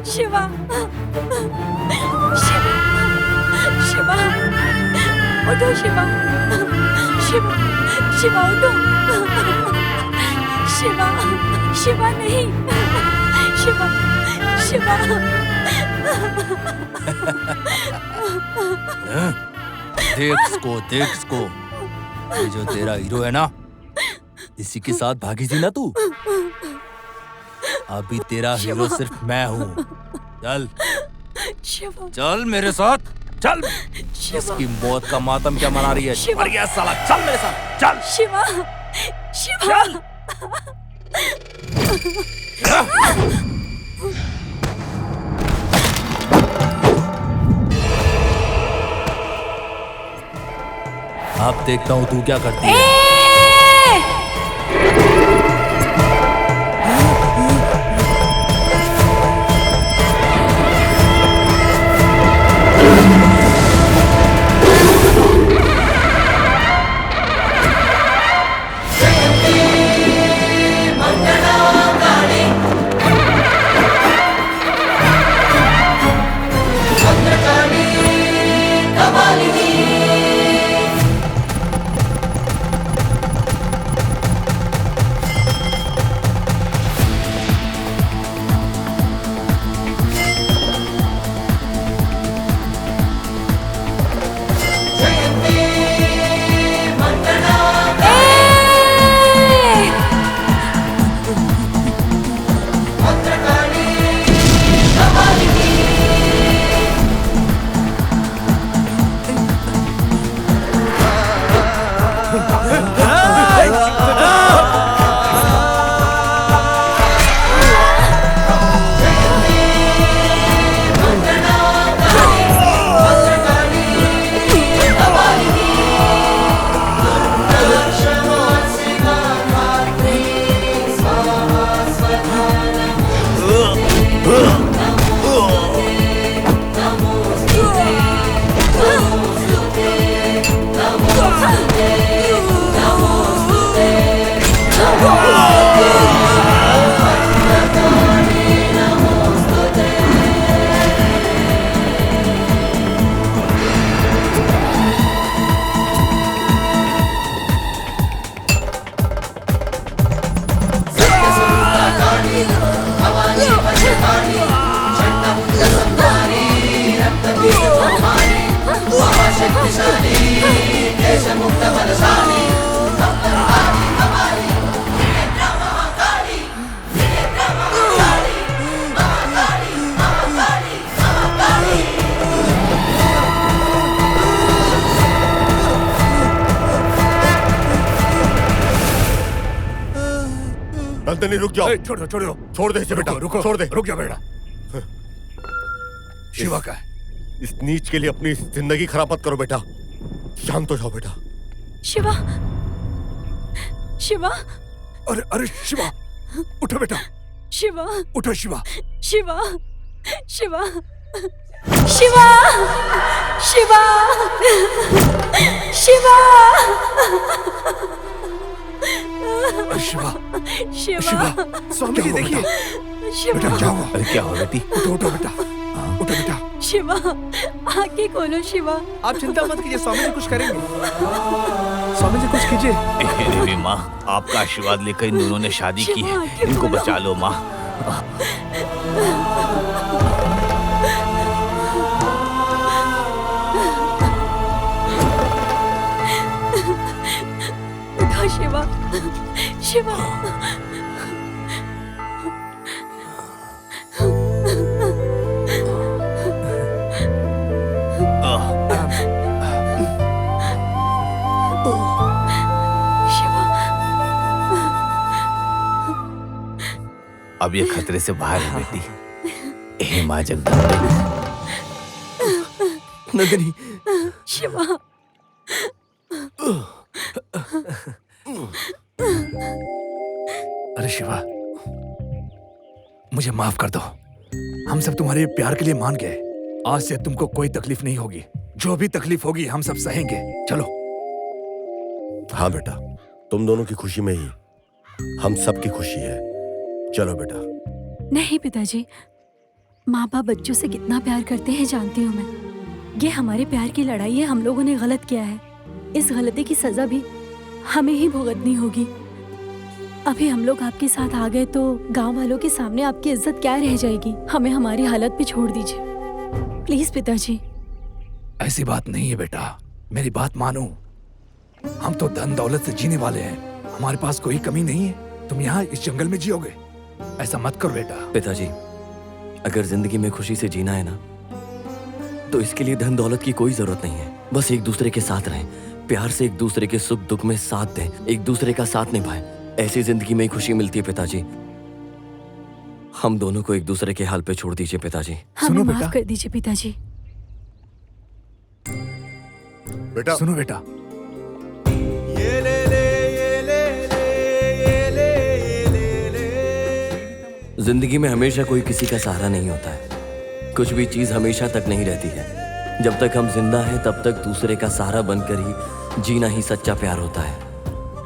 शिवा, शिवा, शिवा, उठो शिवा, शिवा, शिवा उठो, शिवा, शिवा नहीं, शिवा, शिवा। देख इसको, ये जो तेरा हीरो है ना, इसी के साथ भागी थी ना तू। अभी तेरा हीरो सिर्फ मैं हूँ। चल चल मेरे साथ, चल। इसकी मौत का मातम क्या मना रही है? मर साला, चल मेरे साथ, चल। शिवा, शिवा, अब देखता हूँ तू क्या करती है। नंदिनी रुक जाओ। छोड़ दो छोड़ दो। छोड़ दे इसे बेटा, रुको छोड़ दे। रुक जा बेटा। शिवा का है। इस नीच के लिए अपनी जिंदगी खराब मत करो बेटा। शांत हो जाओ बेटा। शिवा, शिवा, अरे अरे शिवा, उठो बेटा, शिवा, उठो शिवा। शिवा, शिवा, शिवा, शिवा, शिवा, शिवा, शिवा, शिवा, स्वामी जी देखिए। बेटा क्या हुआ? अरे क्या हुआ बेटी? उठो उठो बेटा, उठो बेटा। शिवा, आंखें खोलो शिवा। आप चिंता मत कीजिए, स्वामी जी कुछ करेंगे। स्वामी जी कुछ कीजिए। हे देवी माँ, आपका आशीर्वाद लेकर इन दोनों ने शादी की है, इनको बचा लो माँ। उठो शिवा, शिवा। अब ये खतरे से बाहर है बेटी। हे माँ जगदम्बे। नंदिनी, शिवा, अरे शिवा, मुझे माफ कर दो। हम सब तुम्हारे प्यार के लिए मान गए। आज से तुमको कोई तकलीफ नहीं होगी। जो भी तकलीफ होगी हम सब सहेंगे। चलो। हाँ बेटा, तुम दोनों की खुशी में ही हम सब की खुशी है। चलो बेटा। नहीं पिताजी, माँ बाप बच्चों से कितना प्यार करते हैं जानती हूँ मैं। ये हमारे प्यार की लड़ाई है, हम लोगों ने गलत किया है। इस गलती की सजा भी हमें ही भुगतनी होगी। अभी हम लोग आपके साथ आ गए तो गांव वालों के सामने आपकी इज्जत क्या रह जाएगी। हमें हमारी हालत पे छोड़ दीजिए प्लीज पिताजी। ऐसी बात नहीं है बेटा, मेरी बात मानो। हम तो धन दौलत से जीने वाले हैं, हमारे पास कोई कमी नहीं है। तुम यहाँ इस जंगल में जियोगे, ऐसा मत करो बेटा। पिताजी, अगर जिंदगी में खुशी से जीना है ना, तो इसके लिए धन दौलत की कोई जरूरत नहीं है। बस एक दूसरे के साथ रहें, प्यार से एक दूसरे के सुख दुख में साथ दें, एक दूसरे का साथ निभाएं। ऐसी जिंदगी में ही खुशी मिलती है पिताजी। हम दोनों को एक दूसरे के हाल पे छोड़ दीजिए पिताजी। हमें माफ कर दीजिए पिताजी। बेटा सुनो बेटा, जिंदगी में हमेशा कोई किसी का सहारा नहीं होता है। कुछ भी चीज हमेशा तक नहीं रहती है। जब तक हम जिंदा हैं तब तक दूसरे का सहारा बनकर ही जीना ही सच्चा प्यार होता है।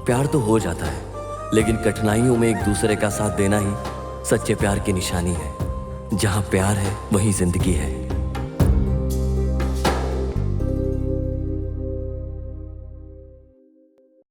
प्यार तो हो जाता है, लेकिन कठिनाइयों में एक दूसरे का साथ देना ही सच्चे प्यार की निशानी है। जहाँ प्यार है वहीं जिंदगी है।